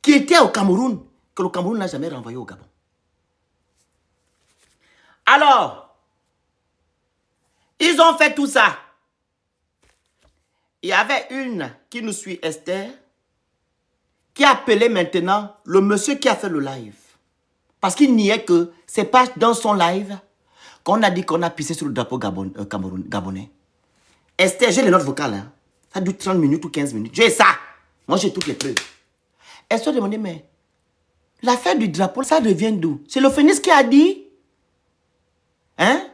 qui étaient au Cameroun, que le Cameroun n'a jamais renvoyé au Gabon. Alors, ils ont fait tout ça. Il y avait une qui nous suit, Esther, qui a appelé maintenant le monsieur qui a fait le live. Parce qu'il niait que ce n'est pas dans son live qu'on a dit qu'on a pissé sur le drapeau gabonais. Esther, j'ai les notes vocales. Hein. Ça dure 30 minutes ou 15 minutes. J'ai ça. Moi, j'ai toutes les preuves. Esther demandait, mais l'affaire du drapeau, ça devient d'où? C'est le Phénix qui a dit? Hein?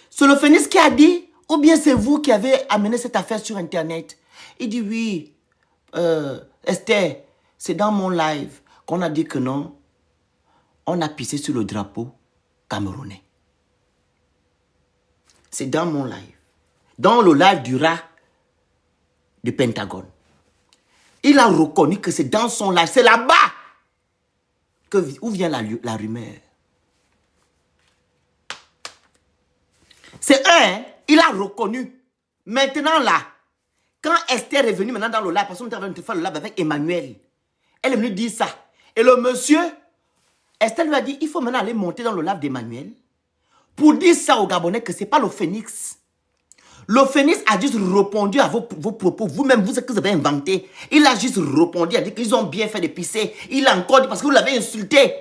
C'est le Phénix qui a dit? Ou bien c'est vous qui avez amené cette affaire sur Internet? Il dit oui. Esther, c'est dans mon live qu'on a dit que non. On a pissé sur le drapeau camerounais. C'est dans mon live. Dans le live du rat du Pentagone. Il a reconnu que c'est dans son live. C'est là-bas où vient la rumeur. C'est eux, hein? Il a reconnu. Maintenant là, quand Esther est venue maintenant dans le live, parce qu'on était en train de faire le live avec Emmanuel, elle est venue dire ça. Et le monsieur, Esther lui a dit, il faut maintenant aller monter dans le live d'Emmanuel pour dire ça aux Gabonais que ce n'est pas le Phénix. Le Phénix a juste répondu à vos propos. Vous-même, vous que vous avez inventé. Il a juste répondu, il a dit qu'ils ont bien fait de pisser. Il a encore dit parce que vous l'avez insulté.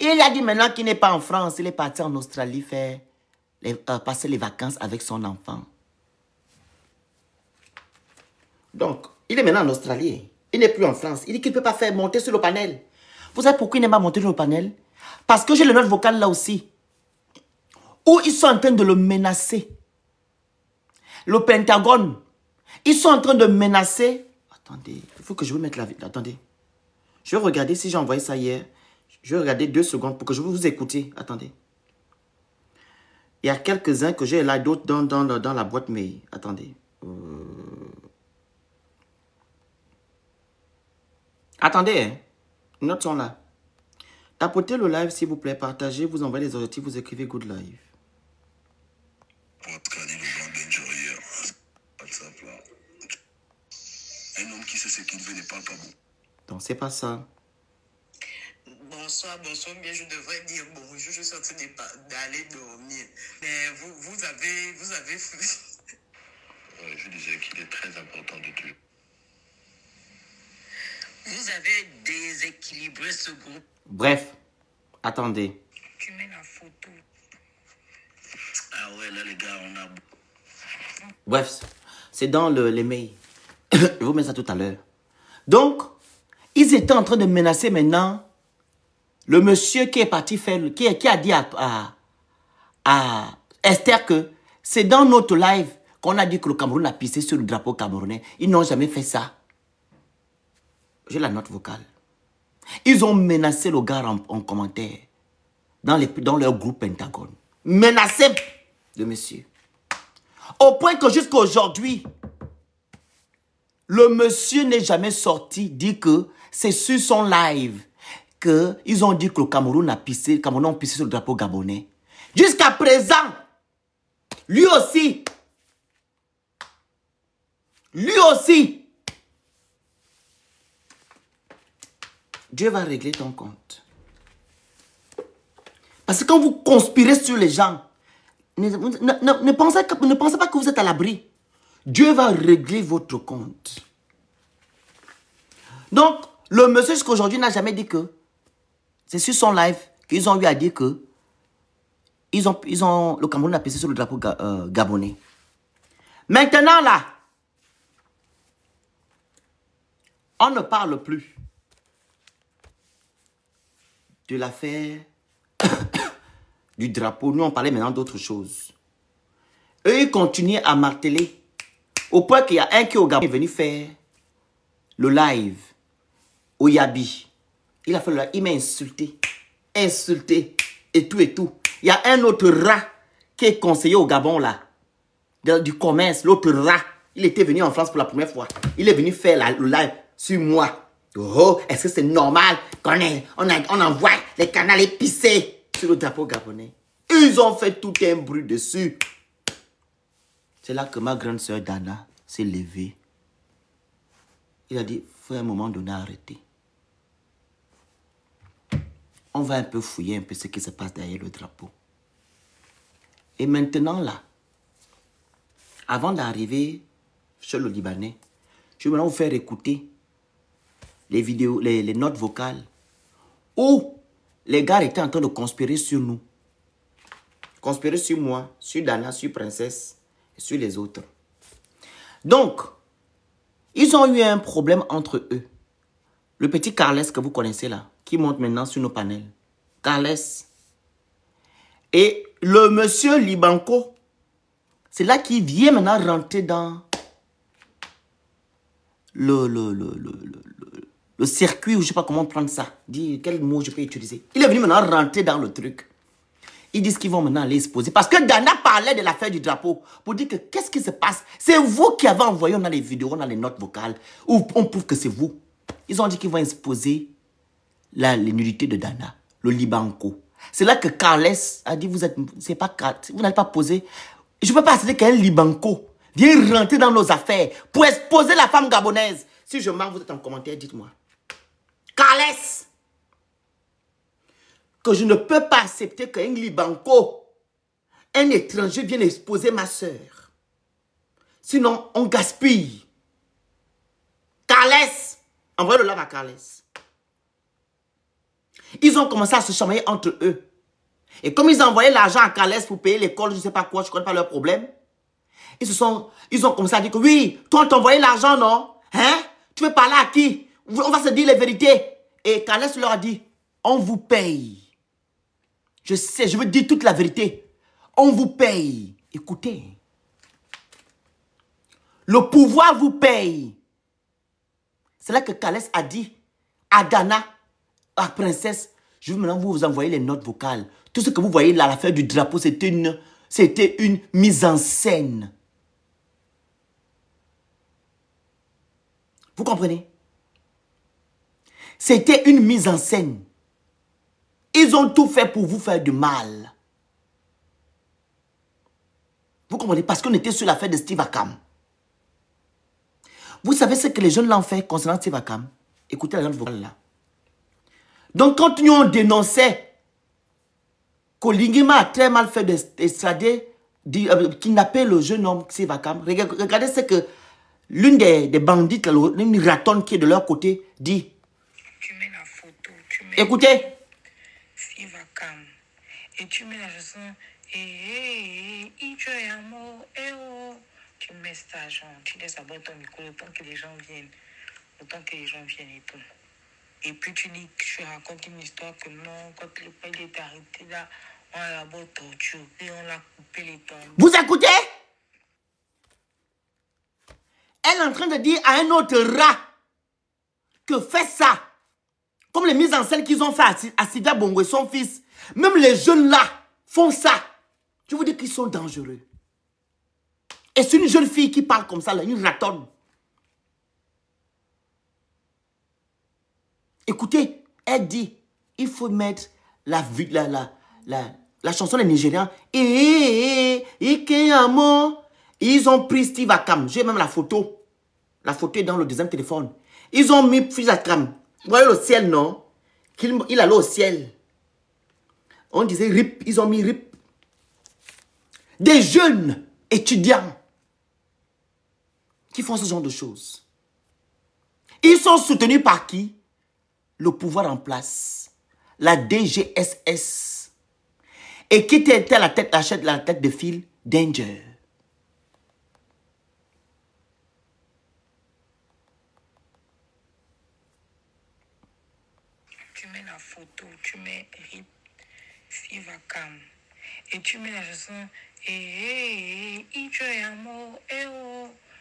Il a dit maintenant qu'il n'est pas en France. Il est parti en Australie faire passer les vacances avec son enfant. Donc, il est maintenant en Australie. Il n'est plus en France. Il dit qu'il ne peut pas faire monter sur le panel. Vous savez pourquoi il n'est pas monté sur le panel? Parce que j'ai le note vocal là aussi. Où ils sont en train de le menacer. Le Pentagone. Ils sont en train de menacer. Attendez, il faut que je vous mette la vidéo. Attendez. Je vais regarder si j'ai envoyé ça hier. Je vais regarder 2 secondes pour que je vous écoute. Attendez. Il y a quelques-uns que j'ai là, d'autres dans la boîte mail. Attendez. Attendez, hein. Les notes sont là. Tapotez le live, s'il vous plaît. Partagez, vous envoyez les objectifs, vous écrivez good live. Un homme qui sait ce qu'il veut ne parle pas bon. Donc, c'est pas ça. Bonsoir, bien je devrais dire bonjour, je suis en train d'aller dormir. Mais vous avez... Je disais qu'il est très important de Dieu. Vous avez déséquilibré ce groupe. Bref, attendez. Tu mets la photo. Ah ouais, là les gars, on a... Bref, c'est dans les mails. Je vous mets ça tout à l'heure. Donc, ils étaient en train de menacer maintenant le monsieur qui est parti faire, qui a dit à Esther que c'est dans notre live qu'on a dit que le Cameroun a pissé sur le drapeau camerounais. Ils n'ont jamais fait ça. J'ai la note vocale. Ils ont menacé le gars en commentaire dans leur groupe Pentagone. Menacé le monsieur. Au point que jusqu'à aujourd'hui, le monsieur n'est jamais sorti dit que c'est sur son live qu'ils ont dit que le Cameroun a pissé, le Cameroun a pissé sur le drapeau gabonais. Jusqu'à présent, lui aussi, Dieu va régler ton compte. Parce que quand vous conspirez sur les gens, ne pensez pas que vous êtes à l'abri. Dieu va régler votre compte. Donc, le monsieur jusqu'à aujourd'hui n'a jamais dit que c'est sur son live qu'ils ont eu à dire que le Cameroun a pissé sur le drapeau gabonais. Maintenant là, on ne parle plus de l'affaire du drapeau. Nous, on parlait maintenant d'autre chose. Eux, ils continuent à marteler au point qu'il y a un qui est au Gabon est venu faire le live au Yabi. Il a fait le live, il m'a insulté, et tout. Il y a un autre rat qui est conseiller au Gabon là, du commerce, l'autre rat. Il était venu en France pour la première fois. Il est venu faire le live sur moi. Oh, est-ce que c'est normal qu'on envoie les canals épicés sur le drapeau gabonais? Ils ont fait tout un bruit dessus. C'est là que ma grande soeur Dana s'est levée. Il a dit, il faut à un moment donné arrêter. On va un peu fouiller un peu ce qui se passe derrière le drapeau. Et maintenant là, avant d'arriver chez le Libanais, je vais maintenant vous faire écouter les vidéos, les notes vocales où les gars étaient en train de conspirer sur nous. Conspirer sur moi, sur Dana, sur Princesse et sur les autres. Donc, ils ont eu un problème entre eux. Le petit Carles que vous connaissez là, qui monte maintenant sur nos panels. Carles. Et le monsieur Libanco, c'est là qu'il vient maintenant rentrer dans le circuit, ou je ne sais pas comment prendre ça. Dis quel mot je peux utiliser. Il est venu maintenant rentrer dans le truc. Ils disent qu'ils vont maintenant aller exposer. Parce que Dana parlait de l'affaire du drapeau. Pour dire que qu'est-ce qui se passe? C'est vous qui avez envoyé, on a les vidéos, on a les notes vocales. Où on prouve que c'est vous. Ils ont dit qu'ils vont exposer les nudité de Dana, le Libanco. C'est là que Carles a dit, vous n'allez pas poser. Je ne peux pas accepter qu'un Libanco vienne rentrer dans nos affaires pour exposer la femme gabonaise. Si je mens, vous êtes en commentaire, dites-moi. Carles, que je ne peux pas accepter qu'un Libanco, un étranger, vienne exposer ma soeur. Sinon, on gaspille. Carles, envoyez le lave à Carles. Ils ont commencé à se chamailler entre eux. Et comme ils ont envoyé l'argent à Carles pour payer l'école, je ne sais pas quoi, je ne connais pas leur problème. Ils ont commencé à dire que oui, toi on t'a envoyé l'argent, non? Hein? Tu veux parler à qui? On va se dire les vérités. Et Carles leur a dit, on vous paye. Je sais, je veux dire toute la vérité. On vous paye. Écoutez. Le pouvoir vous paye. C'est là que Carles a dit à Dana, à Princesse, je veux maintenant vous envoyer les notes vocales. Tout ce que vous voyez là, l'affaire du drapeau, c'était une mise en scène. Vous comprenez? C'était une mise en scène. Ils ont tout fait pour vous faire du mal. Vous comprenez? Parce qu'on était sur l'affaire de Steve Akam. Vous savez ce que les jeunes l'ont fait concernant Steve Akam? Écoutez la note vocale là. Donc quand nous on dénonçait qu'Olingema a très mal fait d'extrader, kidnapper le jeune homme Steve Akam, regardez ce que l'une des bandites, une ratonne qui est de leur côté, dit. Tu mets la photo, tu mets... Écoutez. Steve Akam. Et tu mets la chanson... Tu mets cet argent, tu laisses à bord ton micro le temps que les gens viennent. Le temps que les gens viennent et tout. Et puis tu dis, tu racontes une histoire que non, quand le père est arrêté là, on l'a beau torture et on l'a coupé les temps. Vous écoutez? Elle est en train de dire à un autre rat que fait ça. Comme les mises en scène qu'ils ont fait à Sida Bongo et son fils. Même les jeunes là font ça. Je vous dis qu'ils sont dangereux. Et c'est une jeune fille qui parle comme ça, là, une ratonne. Écoutez, elle dit, il faut mettre la chanson des Nigérians. Ils ont pris Steve Akam. J'ai même la photo. La photo est dans le deuxième téléphone. Ils ont mis Steve Akam. Vous voyez le ciel, non? Il allait au ciel. On disait RIP. Ils ont mis RIP. Des jeunes étudiants qui font ce genre de choses. Ils sont soutenus par qui? Le pouvoir en place. La DGSS. Et qui était à la tête de file? Danger. Tu mets la photo, tu mets RIP, Steve Akam. Et tu mets la chanson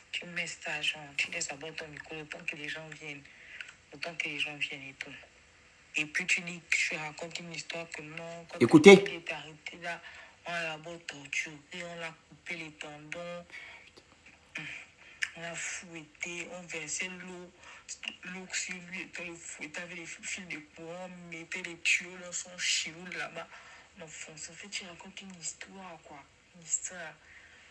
tu mets cet argent, tu laisses à bord ton micro le temps que les gens viennent. Le temps que les gens viennent et tout. Et puis tu dis, tu racontes une histoire que non, quand écoutez, il est arrêté là, on l'a beau torture et on l'a coupé les tendons, on l'a fouetté, on versait l'eau sur lui, on le fouettait avec les fils de courant, on mettait les tuyaux dans son chilou là-bas. Enfin, ça fait, tu racontes une histoire, quoi. Une histoire.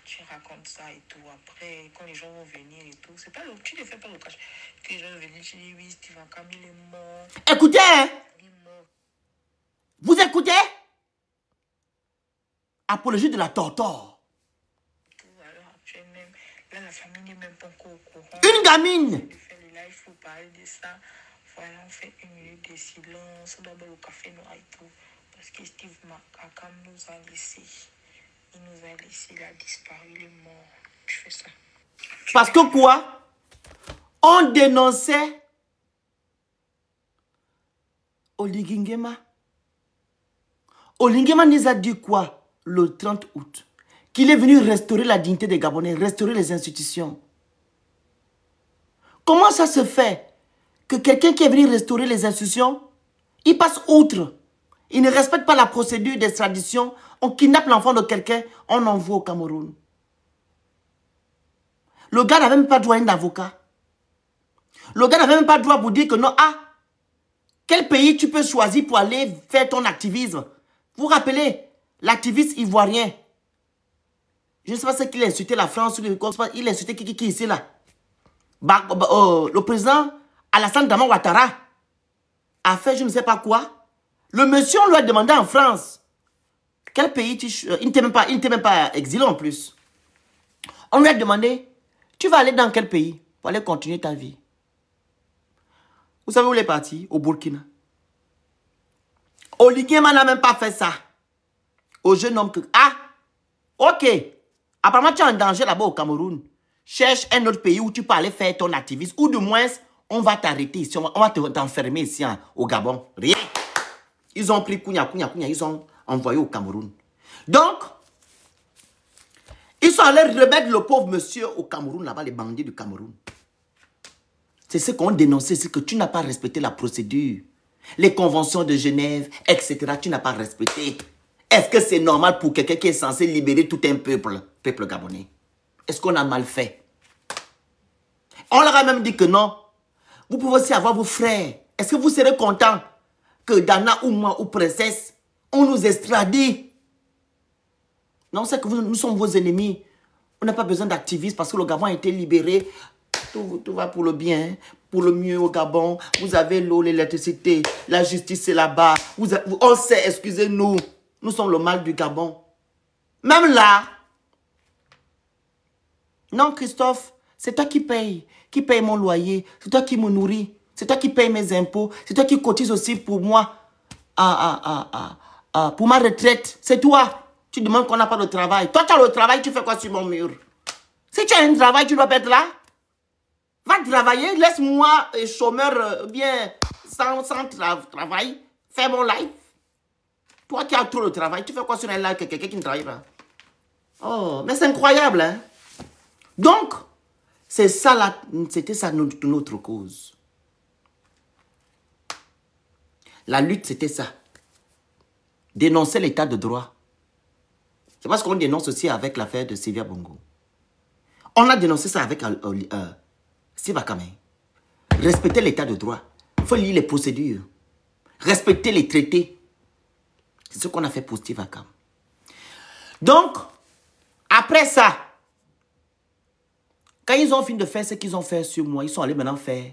Tu racontes ça et tout. Après, quand les gens vont venir et tout, c'est pas le, tu ne fais pas le cash. Que les gens vont venir, tu dis oui, Steve Akam, il est mort. Écoutez, hein? Il est mort. Vous écoutez? Apologie de la torture. Alors, tu es même, là, la famille n'est même pas encore au courant. Une gamine. De faire le live, il faut parler de ça. Voilà, on fait 1 minute de silence. On doit boire le café noir et tout. Parce que Steve Akam nous a laissé. Il nous a laissé, il a disparu, il est mort. Tu fais ça. Parce que quoi? On dénonçait Olingema. Olingema nous a dit quoi le 30 août? Qu'il est venu restaurer la dignité des Gabonais, restaurer les institutions. Comment ça se fait que quelqu'un qui est venu restaurer les institutions, il passe outre? Il ne respecte pas la procédure d'extradition. On kidnappe l'enfant de quelqu'un, on l'envoie au Cameroun. Le gars n'avait même pas droit à un avocat. Le gars n'avait même pas droit pour dire que non, quel pays tu peux choisir pour aller faire ton activisme? Vous vous rappelez, l'activiste ivoirien. Je ne sais pas ce qu'il a insulté la France, il a insulté qui ici là. Le président Alassane Dramane Ouattara a fait je ne sais pas quoi. Le monsieur, on lui a demandé en France, quel pays il n'était même pas exilé en plus. On lui a demandé, Tu vas aller dans quel pays pour aller continuer ta vie? Vous savez où il est parti? Au Burkina. Oligema n'a même pas fait ça. Au jeune homme que... Ah, ok. Apparemment, tu es en danger là-bas au Cameroun. Cherche un autre pays où tu peux aller faire ton activisme. Ou du moins, on va t'arrêter ici. On va t'enfermer ici au Gabon. Rien. Ils ont pris Kounia, ils ont envoyé au Cameroun. Donc, ils sont allés remettre le pauvre monsieur au Cameroun, là-bas, les bandits du Cameroun. C'est ce qu'on dénonçait, c'est que tu n'as pas respecté la procédure. Les conventions de Genève, etc., tu n'as pas respecté. Est-ce que c'est normal pour quelqu'un qui est censé libérer tout un peuple gabonais? Est-ce qu'on a mal fait? On leur a même dit que non. Vous pouvez aussi avoir vos frères. Est-ce que vous serez content que Dana ou moi ou Princesse, on nous extradit? Non, c'est que nous sommes vos ennemis. On n'a pas besoin d'activistes parce que le Gabon a été libéré. Tout va pour le bien, pour le mieux au Gabon. Vous avez l'eau, l'électricité, la justice c'est là-bas. On sait, excusez-nous. Nous sommes le mal du Gabon. Même là. Non, Christophe, c'est toi qui paye mon loyer. C'est toi qui me nourris. C'est toi qui paye mes impôts. C'est toi qui cotise aussi pour moi. Pour ma retraite. C'est toi. Tu demandes qu'on n'a pas de travail. Toi, tu as le travail, tu fais quoi sur mon mur? Si tu as un travail, tu dois pas être là. Va travailler, laisse-moi, chômeur, bien, sans travail, fais mon live. Toi qui as trop de travail, tu fais quoi sur un live, quelqu'un qui ne travaille pas? Oh, mais c'est incroyable, hein? Donc, c'est ça, c'était ça notre cause. La lutte, c'était ça. Dénoncer l'état de droit. C'est parce qu'on dénonce aussi avec l'affaire de Sylvia Bongo. On a dénoncé ça avec Steve Akame. Respecter l'état de droit. Il faut lire les procédures. Respecter les traités. C'est ce qu'on a fait pour Steve Akame. Donc, après ça, quand ils ont fini de faire ce qu'ils ont fait sur moi, ils sont allés maintenant faire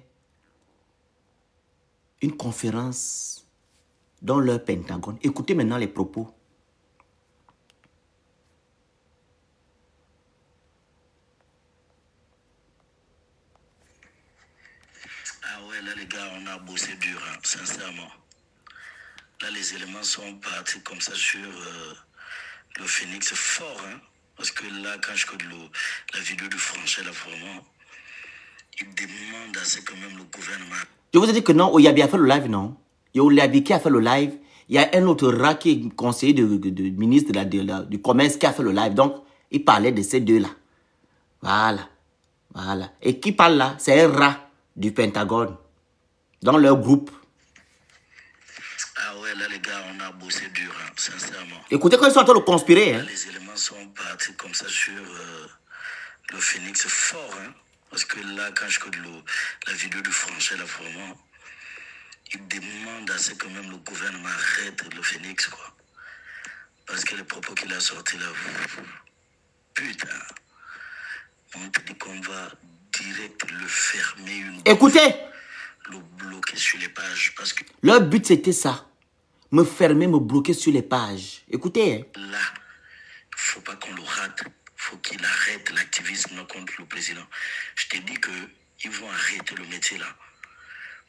une conférence dans leur Pentagone. Écoutez maintenant les propos. Ah ouais, là les gars, on a bossé dur, hein, sincèrement. Là les éléments sont partis comme ça sur le Phoenix fort, hein. Parce que là, quand je regarde la vidéo de Franchet, là, vraiment, il demande à ce que même le gouvernement... Je vous ai dit que non, Oyabi a fait le live, non? Il y a Oyabi qui a fait le live. Il y a un autre rat qui est conseiller de ministre du commerce qui a fait le live. Donc, il parlait de ces deux-là. Voilà. Voilà. Et qui parle là? C'est un rat du Pentagone. Dans leur groupe. Ah ouais, là les gars, on a bossé dur, hein, sincèrement. Écoutez quand ils sont en train de conspirer. Hein. Les éléments sont partis comme ça sur le Phoenix fort, hein. Parce que là, quand je regarde la vidéo de Franchet, là, vraiment, il demande à ce que même le gouvernement arrête le Phoenix, quoi. Parce que les propos qu'il a sortis là, putain, on te dit qu'on va direct le fermer. Écoutez. Le bloquer sur les pages. Parce que leur but c'était ça. Me fermer, me bloquer sur les pages. Écoutez. Hein. Là, il ne faut pas qu'on le rate. Il faut qu'il arrête l'activisme contre le président. Je t'ai dit qu'ils vont arrêter le métier là.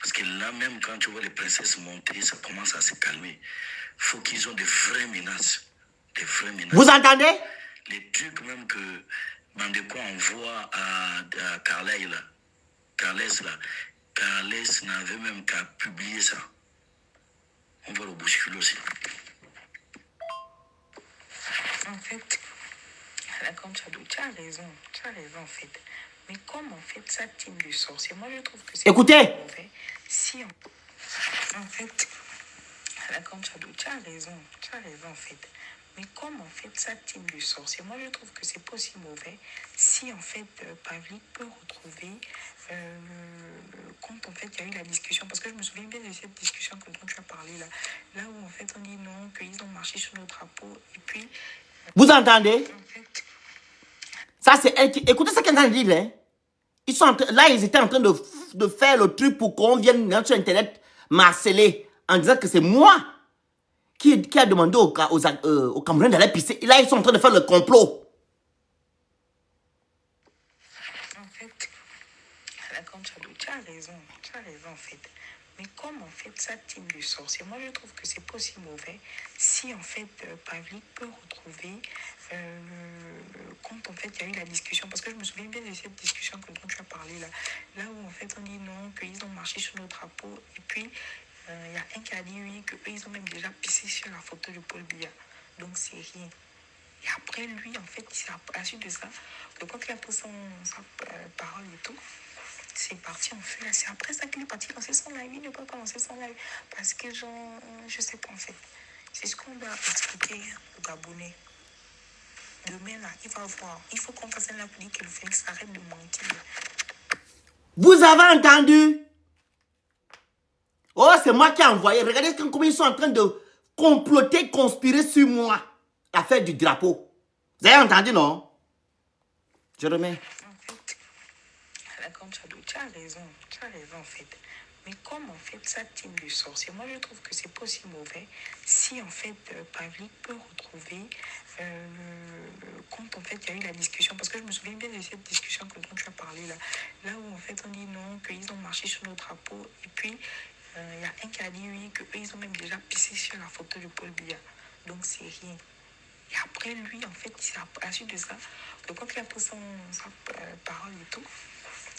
Parce que là même, quand tu vois les princesses monter, ça commence à se calmer. Il faut qu'ils ont des vraies menaces. Des vraies menaces. Vous entendez? Les trucs même que Bandeko envoie à Carlès là. Carlès n'avait même qu'à publier ça. On va le bousculer aussi. En fait, là, comme tu as raison en fait. Mais comme en fait ça team du sorcier, moi je trouve que c'est écoutez mauvais. Si en fait, là, comme tu as raison en fait. Mais comme en fait ça team du sorcier, moi je trouve que c'est pas aussi mauvais si en fait Pavlik peut retrouver quand en fait il y a eu la discussion, parce que je me souviens bien de cette discussion dont tu as parlé là où en fait on dit non, qu'ils ont marché sur nos drapeaux et puis... Vous entendez? En fait, ça c'est... Écoutez ce qu'ils ont dit là. Là ils étaient en train de faire le truc pour qu'on vienne sur internet marceler en disant que c'est moi qui a demandé aux Camerounais d'aller pisser. Et là, ils sont en train de faire le complot. En D'accord, tu as raison en fait. Mais comme en fait ça type de sorcier, moi je trouve que c'est pas aussi mauvais si en fait Pavlik peut retrouver quand en fait il y a eu la discussion, parce que je me souviens bien de cette discussion dont tu as parlé là où en fait on dit non, qu'ils ont marché sur nos drapeaux, et puis il y a un qui a dit oui, qu'eux ils ont même déjà pissé sur la photo de Paul Biya, donc c'est rien. Et après lui en fait, c'est à la suite de ça, que quand il a pris sa parole et tout, c'est parti en feu. C'est après ça qu'il est parti lancer son live. Il ne peut pas lancer son live parce que genre, je sais pas en fait. C'est ce qu'on doit expliquer aux Gabonais. Demain là, il va voir. Il faut qu'on fasse un live pour dire que le Félix arrête de mentir. Vous avez entendu? Oh, c'est moi qui ai envoyé. Regardez comment ils sont en train de comploter, conspirer sur moi. L'affaire du drapeau. Vous avez entendu, non? Je remets. D'accord, tu as raison en fait. Mais comme en fait ça type de sorcier, moi je trouve que c'est pas aussi mauvais si en fait Pavlik peut retrouver quand en fait il y a eu la discussion, parce que je me souviens bien de cette discussion dont tu as parlé là où en fait on dit non, qu'ils ont marché sur nos drapeaux, et puis il y a un qui a dit oui, qu'eux ils ont même déjà pissé sur la photo de Paul Biya, donc c'est rien. Et après lui en fait, c'est à la suite de ça, que quand il a pris sa parole et tout,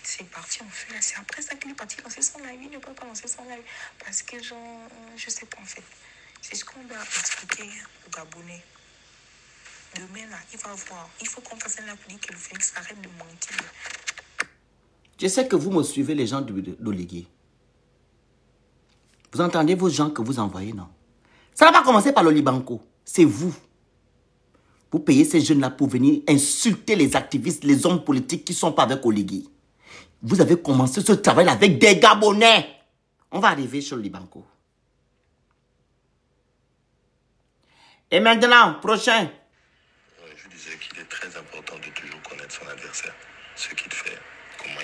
c'est parti en feu. C'est après ça qu'il est parti lancer son live. Il ne peut pas lancer son live parce que genre, je sais pas en fait. C'est ce qu'on doit expliquer aux Gabonais. Demain là, il va voir. Il faut qu'on fasse un live pour dire que le Félix arrête de mentir. Je sais que vous me suivez, les gens d'Oligui. Vous entendez vos gens que vous envoyez, non? Ça n'a pas commencé par le Libanco. C'est vous. Vous payez ces jeunes-là pour venir insulter les activistes, les hommes politiques qui ne sont pas avec Oligui. Vous avez commencé ce travail avec des Gabonais. On va arriver sur le Libanco. Et maintenant, prochain. Je disais qu'il est très important de toujours connaître son adversaire. Ce qu'il fait, comment...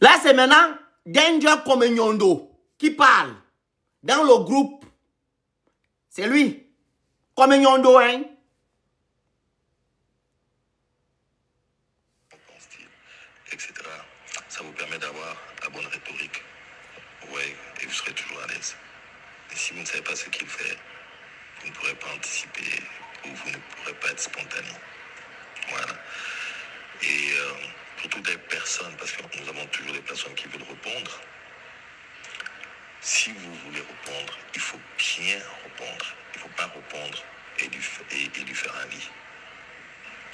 Là, c'est maintenant Danger Komenyondo qui parle. Dans le groupe. C'est lui. Komenyondo, hein. Etc. Ça vous permet d'avoir la bonne rhétorique. Ouais, et vous serez toujours à l'aise. Et si vous ne savez pas ce qu'il fait, vous ne pourrez pas anticiper ou vous ne pourrez pas être spontané. Voilà. Et pour toutes les personnes, parce que nous avons toujours des personnes qui veulent répondre, si vous voulez répondre, il faut bien répondre. Il ne faut pas répondre et lui faire un lit.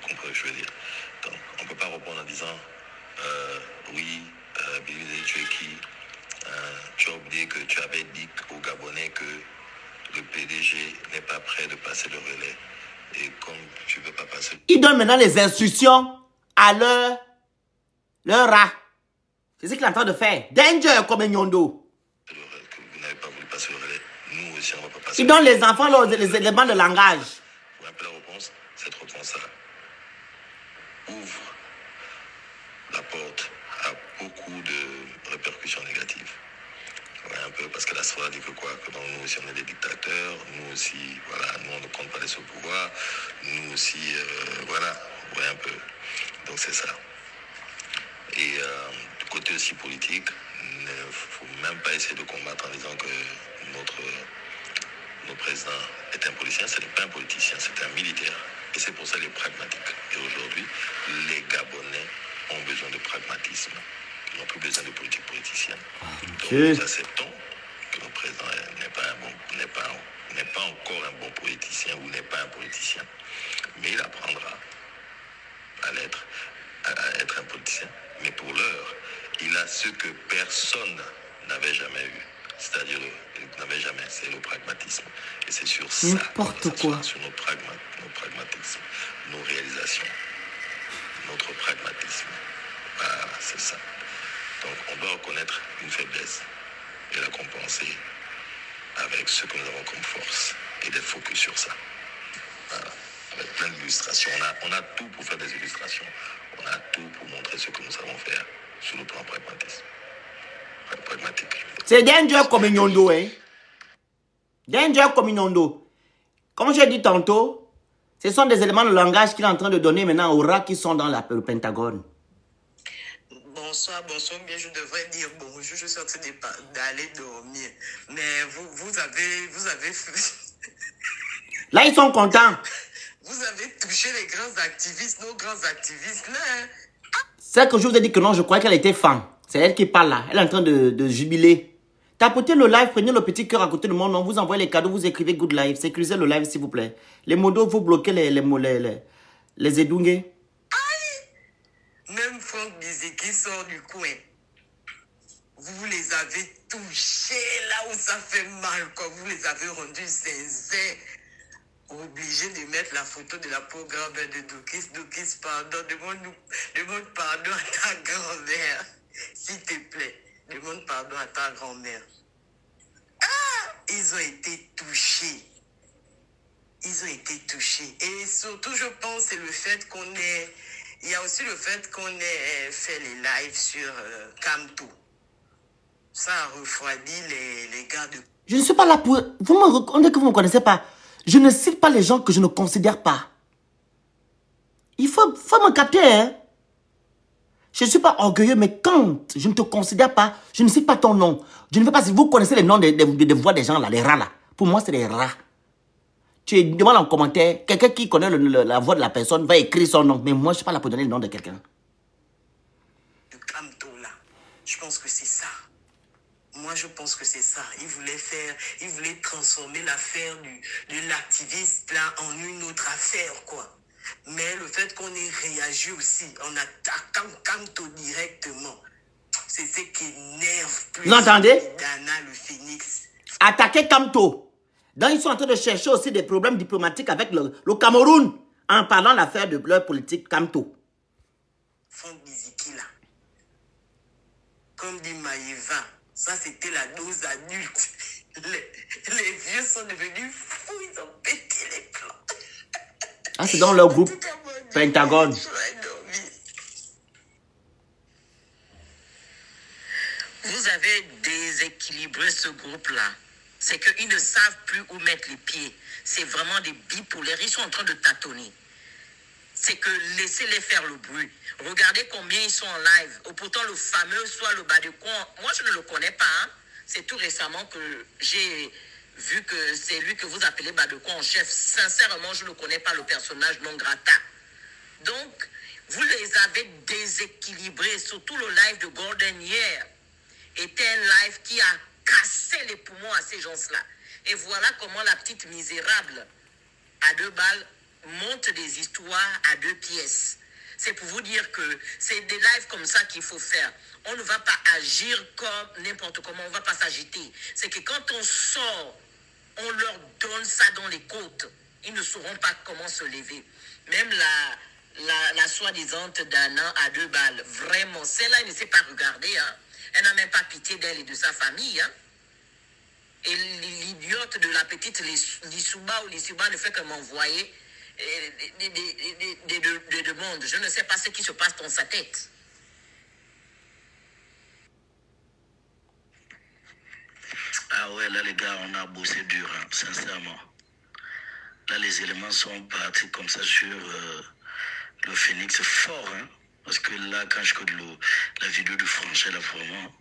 Vous comprenez ce que je veux dire? Donc, on ne peut pas répondre en disant oui, Billy, tu es qui? Tu as oublié que tu avais dit aux Gabonais que le PDG n'est pas prêt de passer le relais. Et comme tu ne veux pas passer... Ils donnent maintenant les instructions à leur rat. C'est ce qu'il est en train de faire. Danger comme Nyondo. Que vous n'avez pas voulu passer le relais. Nous aussi, on ne va pas passer. Ils donnent les enfants les éléments de langage. Vous rappelez la réponse? Cette réponse-là ouvre la porte à beaucoup de répercussions négatives. Ouais, un peu, parce que la Sora dit que quoi? Que donc, nous aussi on est des dictateurs, nous aussi, voilà, nous on ne compte pas laisser au pouvoir, nous aussi, voilà, ouais, un peu. Donc c'est ça. Et du côté aussi politique, il ne faut même pas essayer de combattre en disant que notre président est un politicien. Ce n'est pas un politicien, c'est un militaire. Et c'est pour ça qu'il est pragmatique. Et aujourd'hui, les Gabonais ont besoin de pragmatisme. Ils n'ont plus besoin de politique politicienne. Okay. Donc nous acceptons que le président n'est pas encore un bon politicien ou n'est pas un politicien. Mais il apprendra à être un politicien. Mais pour l'heure, il a ce que personne n'avait jamais eu. C'est-à-dire, il n'avait jamais, c'est le pragmatisme. Et c'est sur ça, sur notre pragmatisme, nos réalisations, notre pragmatisme. Voilà, c'est ça. Donc, on doit reconnaître une faiblesse et la compenser avec ce que nous avons comme force et d'être focus sur ça. Voilà. Avec plein d'illustrations. On a tout pour faire des illustrations. On a tout pour montrer ce que nous savons faire sur le plan pragmatique. C'est Danger comme Nyondo, hein. Danger comme Nyondo. Comme j'ai dit tantôt, ce sont des éléments de langage qu'il est en train de donner maintenant aux rats qui sont dans le Pentagone. Bon, bonsoir, bonsoir, bien je devrais dire bonjour, je suis en train d'aller dormir. Mais vous avez Là, ils sont contents. Vous avez touché les grands activistes, nos grands activistes là. Hein? C'est que je vous ai dit que non, je croyais qu'elle était fan. C'est elle qui parle là. Elle est en train de jubiler. Tapotez le live, prenez le petit cœur à côté de mon nom, vous envoyez les cadeaux, vous écrivez good live. Sécurisez le live s'il vous plaît. Les modos, vous bloquez les édungés. Même Franck Bizet qui sort du coin. Vous les avez touchés là où ça fait mal, quoi. Vous les avez rendus zinzin. Obligé de mettre la photo de la pauvre grand-mère de Dokis. Dokis, pardon, demande pardon à ta grand-mère. S'il te plaît, demande pardon à ta grand-mère. Ah, ils ont été touchés. Ils ont été touchés. Et surtout, je pense, c'est le fait qu'on ait... Il y a aussi le fait qu'on ait fait les lives sur Camto. Ça a refroidi les gars de... Je ne suis pas là pour... On dit que vous ne me connaissez pas. Je ne cite pas les gens que je ne considère pas. Il faut me capter, hein. Je ne suis pas orgueilleux, mais quand je ne te considère pas, je ne cite pas ton nom. Je ne sais pas si vous connaissez les noms des voix des gens là, les rats là. Pour moi, c'est des rats. Tu demandes en commentaire, quelqu'un qui connaît la voix de la personne va écrire son nom. Mais moi, je ne suis pas là pour donner le nom de quelqu'un. De Camto là, je pense que c'est ça. Moi, je pense que c'est ça. Il voulait transformer l'affaire de l'activiste là en une autre affaire, quoi. Mais le fait qu'on ait réagi aussi en attaquant Camto directement, c'est ce qui énerve plus. Vous entendez? Dana, le Phoenix. Attaquer Camto. Donc, ils sont en train de chercher aussi des problèmes diplomatiques avec le Cameroun en parlant de l'affaire de leur politique Camto. Franck Biziki là. Comme dit Maïva. Ça, c'était la dose adulte. Les vieux sont devenus fous, ils ont pété les plans. Ah, c'est dans leur groupe Pentagone. Vous avez déséquilibré ce groupe-là. C'est qu'ils ne savent plus où mettre les pieds. C'est vraiment des bipolaires. Ils sont en train de tâtonner. C'est que laissez-les faire le bruit. Regardez combien ils sont en live. Ou pourtant, le fameux soit le Badekon. Moi, je ne le connais pas. Hein. C'est tout récemment que j'ai vu que c'est lui que vous appelez Badekon en chef. Sincèrement, je ne connais pas le personnage non grata. Donc, vous les avez déséquilibrés. Surtout le live de Golden hier était un live qui a cassé les poumons à ces gens-là. Et voilà comment la petite misérable à 2 balles monte des histoires à 2 pièces. C'est pour vous dire que c'est des lives comme ça qu'il faut faire. On ne va pas agir comme n'importe comment, on ne va pas s'agiter. C'est que quand on sort, on leur donne ça dans les côtes. Ils ne sauront pas comment se lever. Même la soi-disant Dana à 2 balles, vraiment, celle-là, elle ne sait pas regarder. Hein. Elle n'a même pas pitié d'elle et de sa famille. Hein. Et l'idiote de la petite Lissouba ou Lissouba ne fait que m'envoyer des demandes. Je ne sais pas ce qui se passe dans sa tête. Ah ouais, là les gars, on a bossé dur, hein, sincèrement. Là les éléments sont partis comme ça sur le Phoenix fort, hein. Parce que là, quand je écoute la vidéo de Franchet, là, vraiment,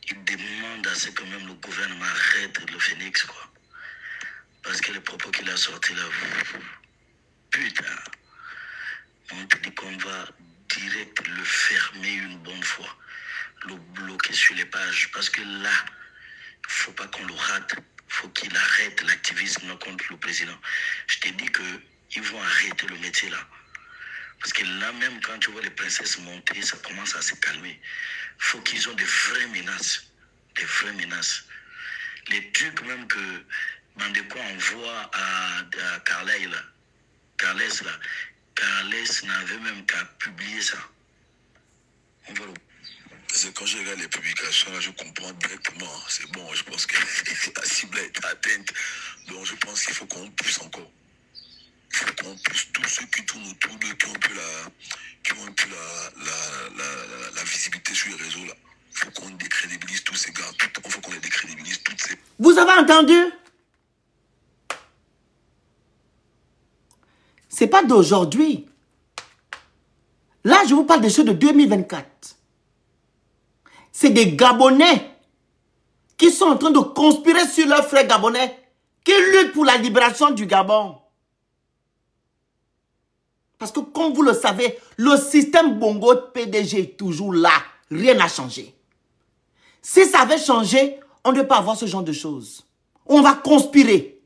il demande à ce que même le gouvernement arrête le Phoenix, quoi. Parce que les propos qu'il a sortis là, putain, on te dit qu'on va direct le fermer une bonne fois, le bloquer sur les pages. Parce que là, il ne faut pas qu'on le rate. Il faut qu'il arrête l'activisme contre le président. Je t'ai dit qu'ils vont arrêter le métier là. Parce que là même, quand tu vois les princesses monter, ça commence à se calmer. Il faut qu'ils ont des vraies menaces. Des vraies menaces. Les trucs même que Bandeko envoie à Carlès là. Carlès n'avait même qu'à publier ça. On va le... Parce que quand je regarde les publications, là, je comprends directement. C'est bon, je pense que la cible a été atteinte. Donc je pense qu'il faut qu'on pousse encore. Il faut qu'on pousse tous ceux qui tournent autour d'eux, qui ont un peu la visibilité sur les réseaux là. Il faut qu'on décrédibilise tous ces gars. Il faut qu'on les décrédibilise toutes ces... Vous avez entendu? C'est pas d'aujourd'hui. Là, je vous parle des choses de 2024. c'est des Gabonais qui sont en train de conspirer sur leurs frères gabonais qui luttent pour la libération du Gabon. Parce que comme vous le savez, le système Bongo PDG est toujours là. Rien n'a changé. Si ça avait changé, on ne peut pas avoir ce genre de choses. On va conspirer.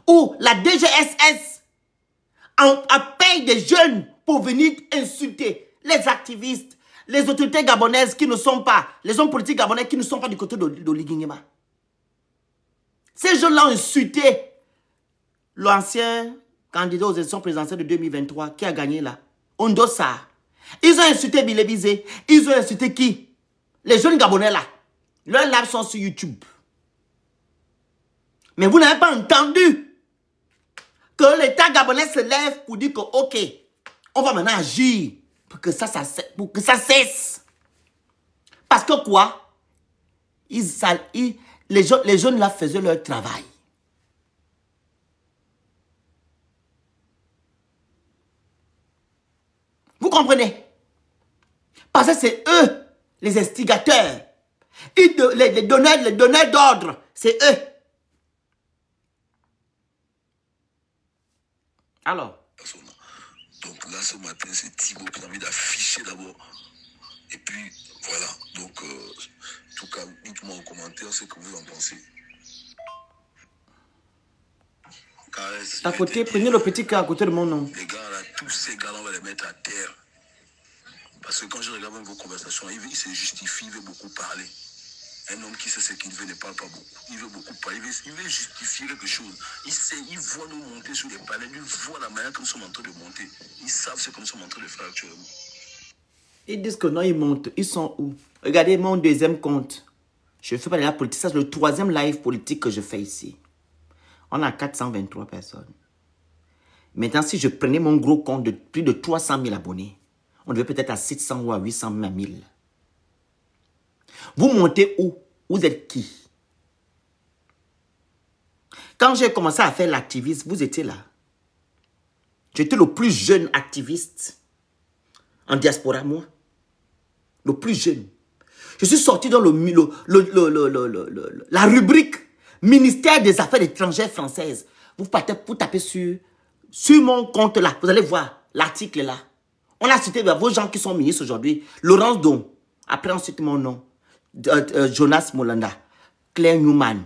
Ou la DGSS paye des jeunes pour venir insulter les activistes, les autorités gabonaises qui ne sont pas, les hommes politiques gabonais qui ne sont pas du côté d'Oligui Nguema. Ces jeunes-là ont insulté l'ancien candidat aux élections présidentielles de 2023 qui a gagné là, Ondo Sarr. Ils ont insulté Bile Bizé. Ils ont insulté qui? Les jeunes Gabonais là. Leurs lives sont sur YouTube. Mais vous n'avez pas entendu que l'État gabonais se lève pour dire que ok, on va maintenant agir pour que ça cesse. Parce que quoi? Les jeunes là faisaient leur travail. Vous comprenez? Parce que c'est eux, les instigateurs. Les donneurs d'ordre, c'est eux. Alors. Donc là, ce matin, c'est Thibaut qui a envie d'afficher d'abord. Et puis, voilà. Donc, en tout cas, dites-moi en commentaire ce que vous en pensez. À côté, prenez le petit cas à côté de mon nom. Les gars, là, tous ces gars-là, on va les mettre à terre. Parce que quand je regarde même vos conversations, il se justifie, il veut beaucoup parler. Un homme qui sait ce qu'il veut ne parle pas beaucoup. Il veut beaucoup parler, il veut justifier quelque chose. Il voit nous monter sur les palais, il voit la manière que nous sommes en train de monter. Ils savent ce que nous sommes en train de faire actuellement. Ils disent que non, ils montent. Ils sont où? Regardez mon deuxième compte. Je fais pas de la politique. Ça, c'est le troisième live politique que je fais ici. On a 423 personnes. Maintenant, si je prenais mon gros compte de plus de 300 000 abonnés, on devait peut-être à 700 ou à 800 000. Vous montez où? Vous êtes qui? Quand j'ai commencé à faire l'activiste, vous étiez là. J'étais le plus jeune activiste en diaspora, moi. Le plus jeune. Je suis sorti dans la rubrique Ministère des Affaires étrangères françaises. Vous tapez sur mon compte là. Vous allez voir l'article là. On a cité vos gens qui sont ministres aujourd'hui. Laurence Don. Après, on cite mon nom. Jonas Molanda. Claire Newman.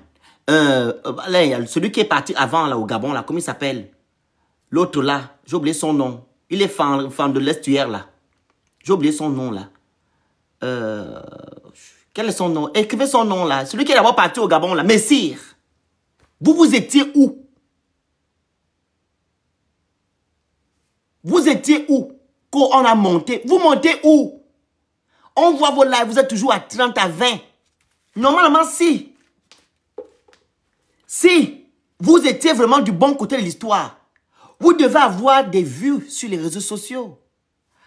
Celui qui est parti avant là, au Gabon, là, comment il s'appelle? L'autre là, j'ai oublié son nom. Il est fan de l'estuaire là. J'ai oublié son nom là. Quel est son nom? Écrivez son nom là. Celui qui est d'abord parti au Gabon là. Messire. Vous étiez où? Vous étiez où? Quand on a monté. Vous montez où? On voit vos lives, vous êtes toujours à 30 à 20. Normalement, si vous étiez vraiment du bon côté de l'histoire, vous devez avoir des vues sur les réseaux sociaux.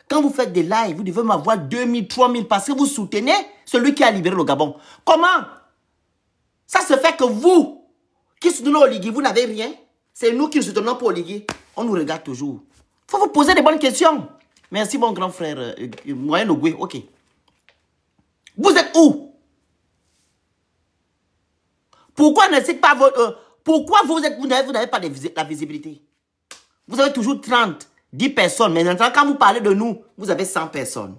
Quand vous faites des lives, vous devez m'avoir 2000, 3000 parce que vous soutenez celui qui a libéré le Gabon. Comment? Ça se fait que vous, qui soutenez Oligui, vous n'avez rien. C'est nous qui nous soutenons pour Oligui. On nous regarde toujours. Il faut vous poser des bonnes questions. Merci, mon grand frère. Moyen Ogwe, ok. Vous êtes où? Pourquoi pourquoi vous n'avez pas la visibilité? Vous avez toujours 30, 10 personnes. Mais maintenant, quand vous parlez de nous, vous avez 100 personnes.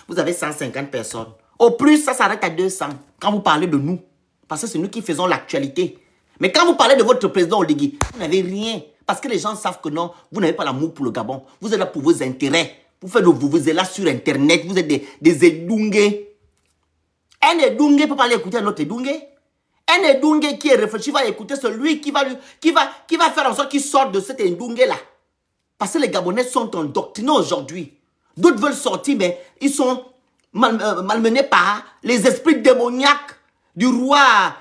Vous avez 150 personnes. Au plus, ça s'arrête à 200 quand vous parlez de nous. Parce que c'est nous qui faisons l'actualité. Mais quand vous parlez de votre président Oligui, vous n'avez rien. Parce que les gens savent que non, vous n'avez pas l'amour pour le Gabon. Vous êtes là pour vos intérêts. Vous êtes là sur Internet. Vous êtes des Edungué. Un Edungué peut pas aller écouter un autre Edungué. Un Edungué qui est réfléchi va écouter celui qui va faire en sorte qu'il sorte de cet Edungué-là. Parce que les Gabonais sont endoctrinés aujourd'hui. D'autres veulent sortir, mais ils sont malmenés par les esprits démoniaques du roi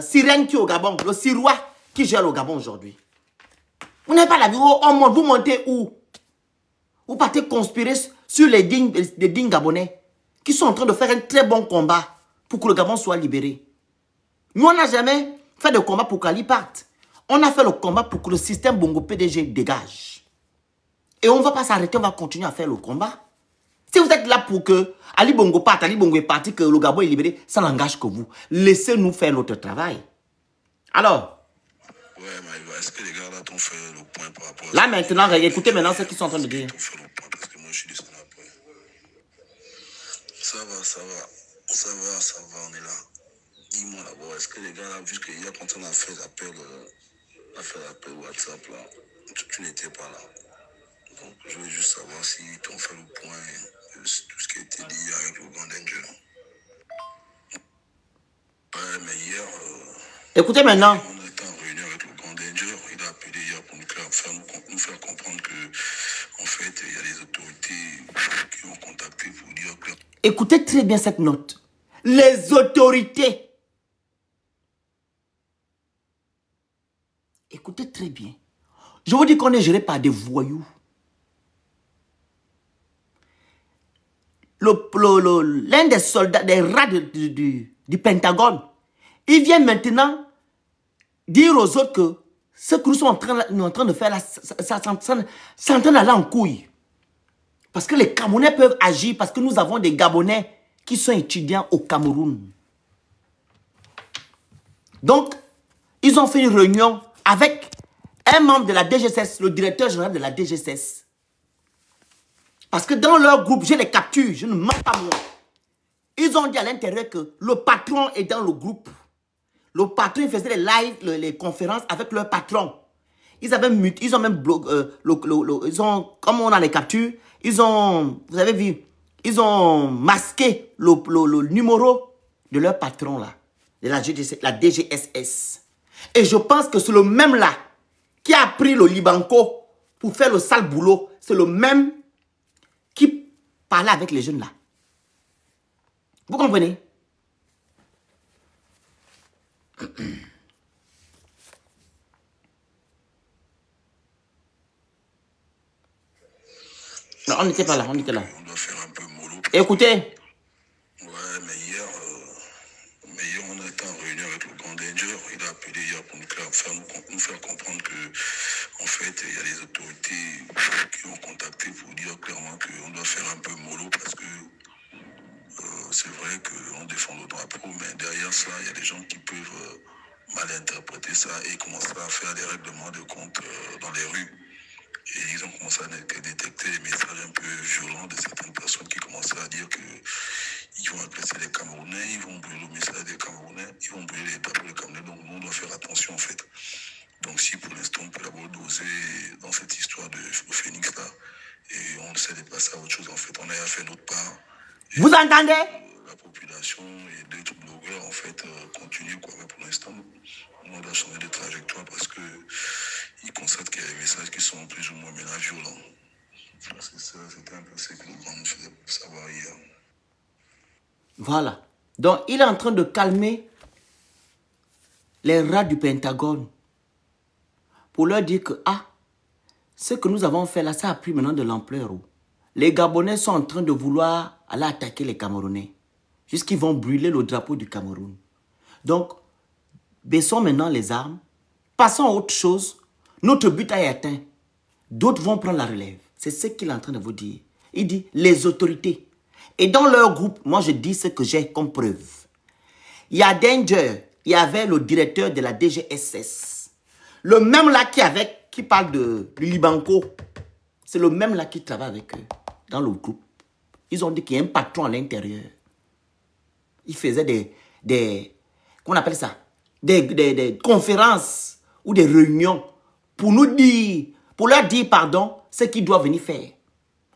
Sirène qui est au Gabon. Le Sirois qui gère le Gabon aujourd'hui. Vous n'avez pas la vie. Vous montez où? Vous partez conspirer sur les dignes Gabonais qui sont en train de faire un très bon combat pour que le Gabon soit libéré. Nous, on n'a jamais fait de combat pour qu'Ali parte. On a fait le combat pour que le système Bongo PDG dégage. Et on ne va pas s'arrêter, on va continuer à faire le combat. Si vous êtes là pour que Ali Bongo parte, Ali Bongo est parti, que le Gabon est libéré, ça n'engage que vous. Laissez-nous faire notre travail. Alors, Ouais, mais est-ce que les gars là t'ont fait le point par rapport à là ça? maintenant, écoutez maintenant ce qu'ils sont en train de dire. T'ont fait le point parce que moi je suis descendu après. Ça va, on est là. Dis-moi d'abord, est-ce que les gars là, vu qu'il y a quand on a fait l'appel WhatsApp là, tu n'étais pas là. Donc je voulais juste savoir si t'ont fait le point de tout ce qui a été dit avec le Grand Danger. Ouais, mais hier, Écoutez maintenant. on était en réunion avec le Grand Danger. Il a appelé hier pour nous faire comprendre que, en fait, il y a des autorités qui ont contacté pour dire que... Écoutez très bien cette note. Les autorités. Écoutez très bien. Je vous dis qu'on est géré par des voyous. L'un des soldats, des rats du Pentagone, il vient maintenant dire aux autres que ce que nous sommes en train de faire là, c'est en train d'aller en couille. Parce que les Camerounais peuvent agir, parce que nous avons des Gabonais qui sont étudiants au Cameroun. Donc, ils ont fait une réunion avec un membre de la DGSS, le directeur général de la DGSS. Parce que dans leur groupe, je les capture, je ne mens pas moi. Ils ont dit à l'intérieur que le patron est dans le groupe. Le patron il faisait les lives, les conférences avec leur patron. Ils ont même bloqué, comme on a les captures, ils ont, vous avez vu, ils ont masqué le numéro de leur patron là, de la DGSS. Et je pense que c'est le même là qui a pris le Libanco pour faire le sale boulot. C'est le même qui parlait avec les jeunes là. Vous comprenez? Non, on n'était pas là, on était là. On doit faire un peu mollo. Écoutez. Ouais, mais hier, on était en réunion avec le Grand Danger. Il a appelé hier pour nous faire comprendre que, en fait, il y a des autorités qui ont contacté pour dire clairement qu'on doit faire un peu mollo parce que c'est vrai qu'on défend le droit pro, mais derrière ça, il y a des gens qui peuvent mal interpréter ça et commencer à faire des règlements de compte dans les rues. Et ils ont commencé à détecter des messages un peu violents de certaines personnes qui commençaient à dire qu'ils vont agresser les Camerounais, ils vont brûler le message des Camerounais, ils vont brûler les drapeaux des Camerounais. Donc nous, on doit faire attention en fait. Donc si pour l'instant, on peut d'abord doser dans cette histoire de Phoenix là, et on essaie de passer à autre chose en fait. On a fait notre part. Et vous entendez? la population et d'autres blogueurs en fait continuent quoi. Mais pour l'instant, on doit changer de trajectoire parce que ils constatent qu'il y a des messages qui sont plus ou moins maintenant violents. Parce que ça, c'était un peu ce que le grand nous faisait savoir hier. Voilà. Donc, il est en train de calmer les rats du Pentagone pour leur dire que, ce que nous avons fait là, ça a pris maintenant de l'ampleur. Les Gabonais sont en train de vouloir aller attaquer les Camerounais. Jusqu'ils vont brûler le drapeau du Cameroun. Donc, baissons maintenant les armes. Passons à autre chose. Notre but a été atteint. D'autres vont prendre la relève. C'est ce qu'il est en train de vous dire. Il dit les autorités. Et dans leur groupe, moi je dis ce que j'ai comme preuve. Il y a Danger, il y avait le directeur de la DGSS. Le même là qui parle du Libanco, c'est le même là qui travaille avec eux dans le groupe. Ils ont dit qu'il y a un patron à l'intérieur. Il faisait qu'on appelle ça, des conférences ou des réunions pour nous dire, pour leur dire pardon, ce qu'ils doivent venir faire.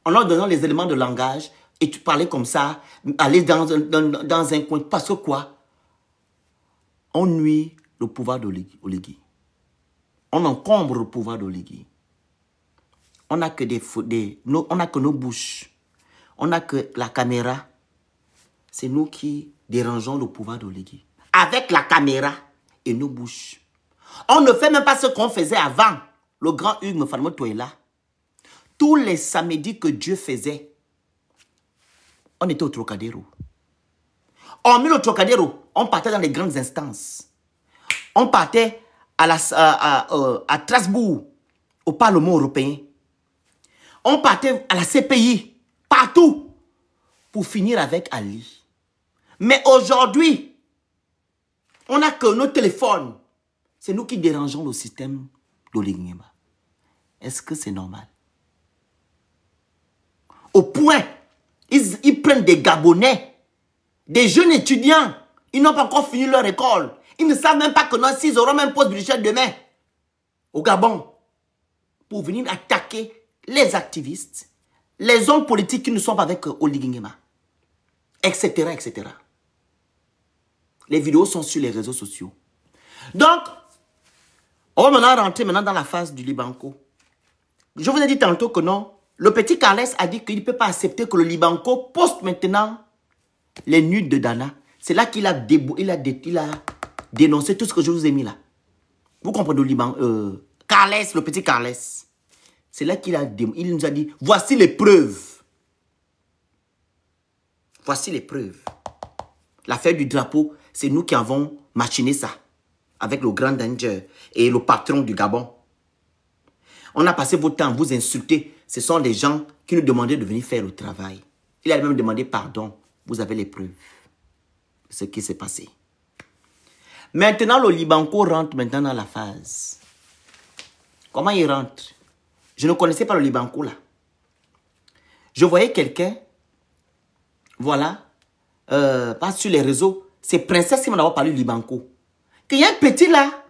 En leur donnant les éléments de langage, et tu parlais comme ça, aller dans un coin. Parce que quoi? On nuit le pouvoir d'Oligui. On encombre le pouvoir d'Oligui. On n'a que on n'a que nos bouches. On n'a que la caméra. C'est nous qui dérangeons le pouvoir d'Oligui. Avec la caméra et nos bouches. On ne fait même pas ce qu'on faisait avant. Le grand Hugues Mfanoto est là. Tous les samedis que Dieu faisait, on était au Trocadéro. On mit le Trocadéro, on partait dans les grandes instances. On partait à Strasbourg, au Parlement européen. On partait à la CPI, partout. pour finir avec Ali. Mais aujourd'hui, on n'a que nos téléphones. C'est nous qui dérangeons le système d'Oligui Nguema. Est-ce que c'est normal? Au point, ils prennent des Gabonais, des jeunes étudiants. Ils n'ont pas encore fini leur école. Ils ne savent même pas que non, s'ils auront même poste budgétaire demain au Gabon pour venir attaquer les activistes, les hommes politiques qui ne sont pas avec Oligui Nguema, etc., etc. Les vidéos sont sur les réseaux sociaux. Donc, on va maintenant rentrer dans la phase du Libanco. Je vous ai dit tantôt que non, le petit Carles a dit qu'il ne peut pas accepter que le Libanco poste maintenant les nudes de Dana. C'est là qu'il a, dénoncé tout ce que je vous ai mis là. Vous comprenez le Liban, Carles, le petit Carles. C'est là qu'il nous a dit, voici les preuves. Voici les preuves. L'affaire du drapeau, c'est nous qui avons machiné ça. Avec le grand danger et le patron du Gabon. On a passé votre temps à vous insulter. Ce sont les gens qui nous demandaient de venir faire le travail. Il a même demandé pardon. Vous avez les preuves de ce qui s'est passé. Maintenant, le Libanco rentre maintenant dans la phase. Comment il rentre? Je ne connaissais pas le Libanco là. Je voyais quelqu'un, voilà, pas sur les réseaux. C'est Princesse qui m'en a parlé du Libanco. Qu'il y a un petit là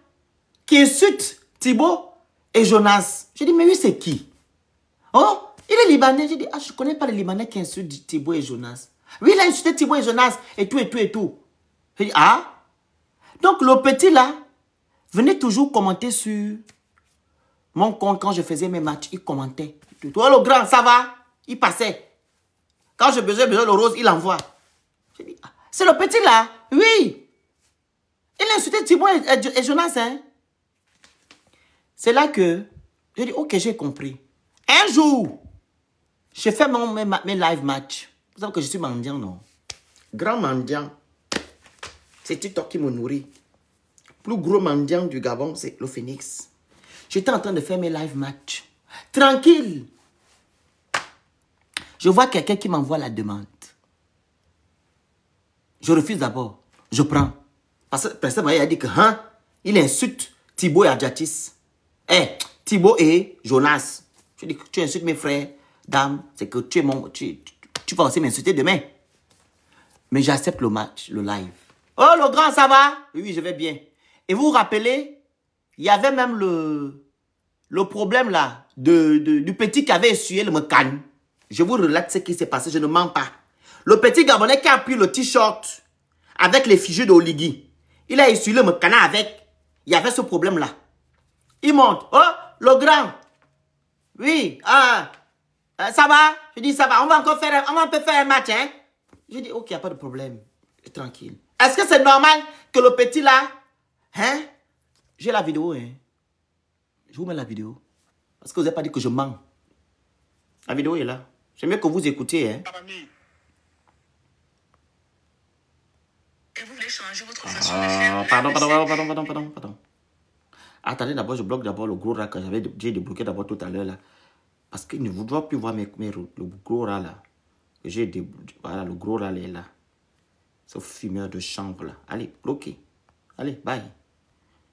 qui insulte Thibaut et Jonas. Je dis, mais lui, c'est qui? Oh, il est libanais. Je dis, ah, je ne connais pas les Libanais qui insultent Thibaut et Jonas. Oui, il a insulté Thibaut et Jonas et tout, et tout, et tout. Je dis, ah. Donc, le petit là venait toujours commenter sur mon compte quand je faisais mes matchs. Il commentait. Toi, le grand, ça va? Il passait. Quand j'ai besoin de le rose, il envoie. Je dis, ah, c'est le petit là? Oui. Il a insulté Thibaut et Jonas, hein? C'est là que j'ai dit, ok, j'ai compris. Un jour, j'ai fait mes live match. Vous savez que je suis mendiant, non? Grand mendiant. C'est TikTok qui me nourrit. Plus gros mendiant du Gabon, c'est le Phoenix. J'étais en train de faire mes live match. Tranquille. Je vois quelqu'un qui m'envoie la demande. Je refuse d'abord. Je prends. Parce que personne m'a dit que, hein, il insulte Thibaut et Adjatis. Thibaut et Jonas. Je dis que tu insultes mes frères, dames, c'est que tu es mon... Tu vas aussi m'insulter demain. Mais j'accepte le match, le live. Oh, le grand, ça va? Oui, je vais bien. Et vous vous rappelez, il y avait même le problème là, du petit qui avait essuyé le mecane. Je vous relate ce qui s'est passé, je ne mens pas. Le petit Gabonais qui a pris le t-shirt avec les fichiers d'Oligui. Il a essuyé le mecane avec. Il y avait ce problème là. Il monte. Oh, le grand. Oui, ça va? Je dis, ça va. On va un peu faire un match, hein? Je dis, ok, il n'y a pas de problème. Tranquille. Est-ce que c'est normal que le petit là, hein? J'ai la vidéo, hein? Je vous mets la vidéo. Parce que vous n'avez pas dit que je mens. La vidéo est là. C'est mieux que vous écoutiez, hein? Et vous voulez changer votre façon de faire? Pardon. Attendez d'abord, je bloque d'abord le gros rat que j'ai débloqué d'abord tout à l'heure là. Parce qu'il ne voudra plus voir le gros rat là. Voilà, le gros rat est là. Ce fumeur de chambre là. Allez, bloqué. Allez, bye.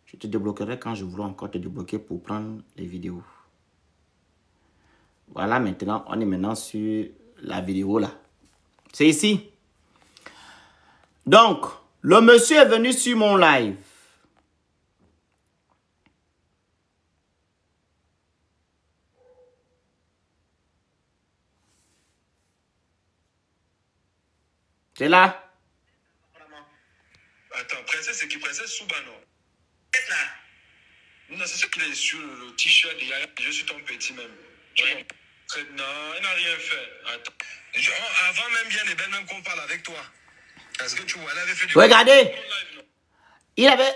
Je te débloquerai quand je voudrais encore te débloquer pour prendre les vidéos. Voilà, maintenant, on est maintenant sur la vidéo là. C'est ici. Donc, le monsieur est venu sur mon live. C'est là. Attends, princesse, c'est qui princesse Souba, non? Non, c'est sûr qu'il est sur le t-shirt et je suis ton petit même. Ouais. Non, il n'a rien fait. Attends. Avant même bien les belles, même qu'on parle avec toi. Est-ce que tu vois, elle avait fait du... Regardez. Il avait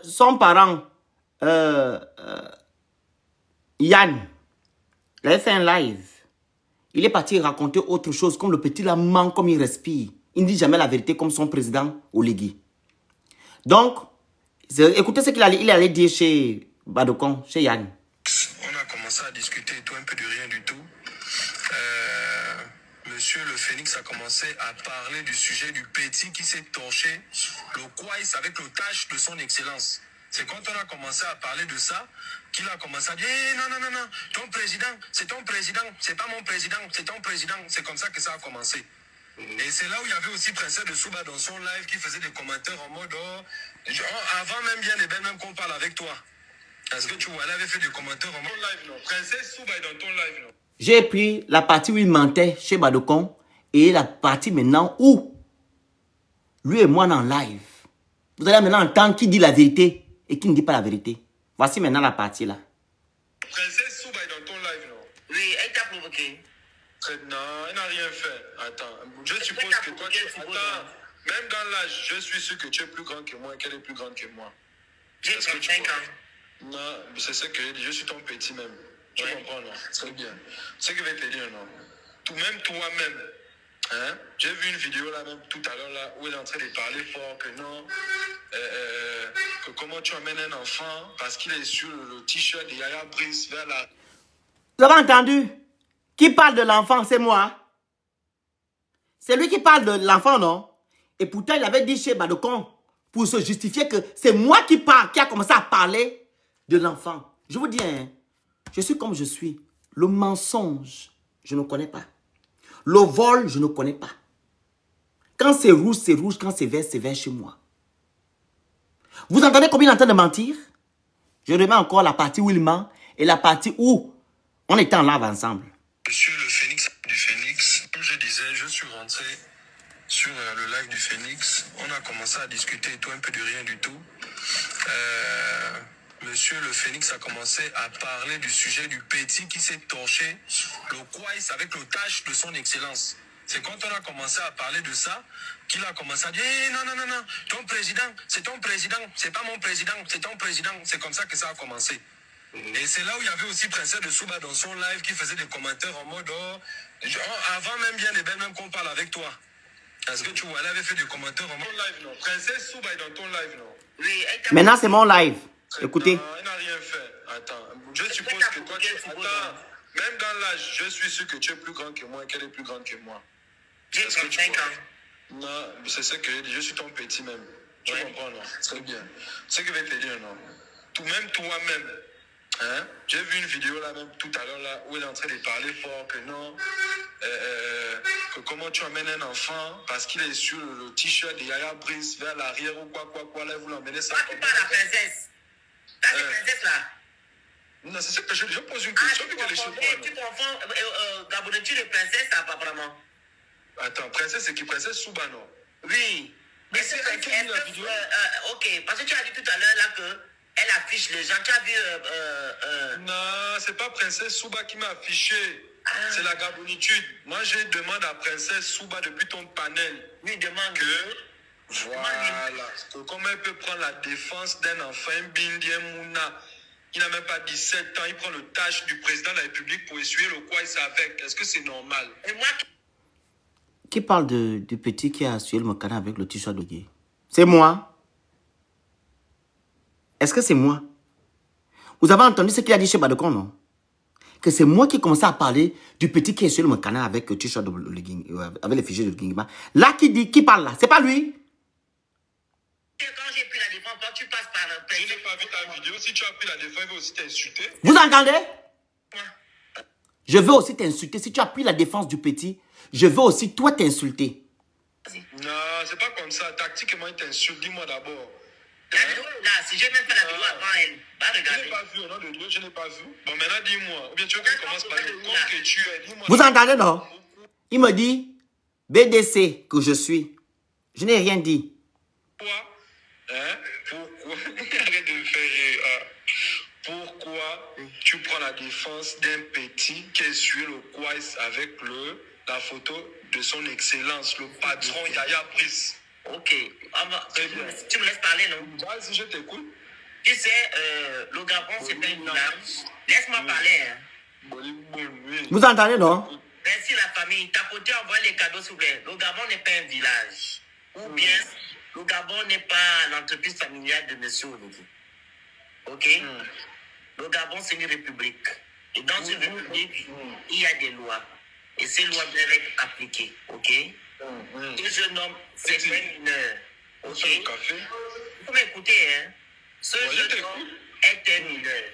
son parent, Yann. Il avait fait un live. Il est parti raconter autre chose, comme le petit là ment, comme il respire. Il ne dit jamais la vérité comme son président Oligui. Donc, écoutez ce qu'il allait dire chez Badokon, chez Yann. On a commencé à discuter tout un peu de rien du tout. Monsieur le Phénix a commencé à parler du sujet du petit qui s'est torché le Kwais avec le tache de son excellence. C'est quand on a commencé à parler de ça qu'il a commencé à dire non, ton président, c'est pas mon président, c'est ton président. C'est comme ça que ça a commencé. Et c'est là où il y avait aussi Princesse de Souba dans son live qui faisait des commentaires en mode avant même bien les belles même qu'on parle avec toi. Est-ce que tu vois, elle avait fait des commentaires en mode live, non? Princesse Souba est dans ton live, non? J'ai pris la partie où il mentait chez Badokon et la partie maintenant où lui et moi en live. Vous allez maintenant entendre qui dit la vérité et qui ne dit pas la vérité. Voici maintenant la partie là. Princesse Souba est dans ton live, non? Oui, elle t'a provoqué. Non, elle n'a rien fait. Attends, je suppose que toi, attends, même dans l'âge, je suis sûr que tu es plus grand que moi et qu'elle est plus grande que moi. J'ai 35 ans. Non, c'est ce que je dis, je suis ton petit même. Tu comprends, non? Très bien. Ce que je vais te dire, non? Même toi-même, hein? J'ai vu une vidéo là même tout à l'heure là où elle est en train de parler fort que non, que comment tu amènes un enfant parce qu'il est sur le t-shirt de Yaya Brice vers la... Vous avez entendu? Qui parle de l'enfant, c'est moi. C'est lui qui parle de l'enfant, non? Et pourtant, il avait dit chez Badokon, pour se justifier que c'est moi qui parle, qui a commencé à parler de l'enfant. Je vous dis, hein, je suis comme je suis. Le mensonge, je ne connais pas. Le vol, je ne connais pas. Quand c'est rouge, c'est rouge. Quand c'est vert chez moi. Vous entendez combien il est en train de mentir? Je remets encore la partie où il ment et la partie où on était en live ensemble. Monsieur le Phénix du Phénix, comme je disais, je suis rentré sur le live du Phénix. On a commencé à discuter et tout, un peu de rien du tout. Monsieur le Phénix a commencé à parler du sujet du petit qui s'est torché le Kwais avec le tache de son excellence. C'est quand on a commencé à parler de ça qu'il a commencé à dire non, ton président, c'est pas mon président, c'est ton président. C'est comme ça que ça a commencé. Et c'est là où il y avait aussi Princesse de Souba dans son live qui faisait des commentaires en mode avant même bien les belles même qu'on parle avec toi. Est-ce que tu vois, elle avait fait des commentaires en mode live, non? Princesse Souba est dans ton live, non? Oui, maintenant c'est mon live. Écoutez. Non, elle n'a rien fait. Attends, je suppose que toi, attends, même dans l'âge, je suis sûr que tu es plus grand que moi et qu'elle est plus grande que moi. J'ai 35 ans. Non, c'est ce que je dis, je suis ton petit même. Tu comprends, non? Très bien. Ce que je vais te dire, non? Même toi-même, hein? J'ai vu une vidéo là même tout à l'heure là où elle est en train de parler fort que non, que comment tu amènes un enfant parce qu'il est sur le t-shirt de Yaya Brice vers l'arrière ou quoi, là vous l'emmenez ça. Tu parles à la princesse. La princesse là. Non, c'est ça que je pose une question. Tu confonds Gabonnetu de princesse apparemment. Attends, princesse c'est qui? Princesse Souba, non? Oui. Mais c'est la vidéo. Ok, parce que tu as dit tout à l'heure là que elle affiche les gens. Tu as vu... Non, c'est pas Princesse Souba qui m'a affiché. C'est la gabonitude. Moi, je demande à Princesse Souba depuis ton panel. Oui, demande. Que, voilà. Que comment elle peut prendre la défense d'un enfant, un Bindi, un Mouna. Il n'a même pas 17 ans. Il prend le tâche du président de la République pour essuyer le Kwais avec. Est-ce que c'est normal? Et moi... Qui parle du petit qui a essuyé le Mokana avec le t-shirt de gay? C'est moi. Est-ce que c'est moi? Vous avez entendu ce qu'il a dit chez Badokon, non? Que c'est moi qui ai commencé à parler du petit qui est sur le canard avec le t-shirt avec les fichiers de Gingima. Là, qui parle là? C'est pas lui? Quand j'ai pris la défense, toi, tu passes par... Je n'ai pas vu ta vidéo. Si tu as pris la défense, il va aussi t'insulter. Vous entendez? Je veux aussi t'insulter. Si tu as pris la défense du petit, je veux aussi toi t'insulter. Non, c'est pas comme ça. Tactiquement, il t'insulte. Dis-moi d'abord. La vidéo là, si j'ai même fait la vidéo avant elle, va regarder. Je n'ai pas vu, au nom de Dieu, je n'ai pas vu. Bon, maintenant, dis-moi. Ou bien tu veux qu'on commence par le compte que tu es. Vous entendez, non? Il me dit, BDC que je suis. Je n'ai rien dit. Pourquoi? Hein? Pourquoi? Arrête de me faire... Pourquoi tu prends la défense d'un petit qui est sur le Kwais avec la photo de son excellence, le patron Yaya Brice? Ok. Tu me laisses parler, non? Vas-y, je t'écoute. Tu sais, le Gabon, c'est un village. Laisse-moi parler. Hein. Vous entendez, non? Merci la famille. Tapoter, envoie les cadeaux, s'il vous plaît. Le Gabon n'est pas un village. Ou bien, le Gabon n'est pas l'entreprise familiale de M. Oligi. Ok? Le Gabon, c'est une république. Et dans une république, il y a des lois. Et ces lois doivent être appliquées, ok? Ce jeune homme, c'est un mineur, ok? Vous m'écoutez, hein? Ce jeune homme est un mineur.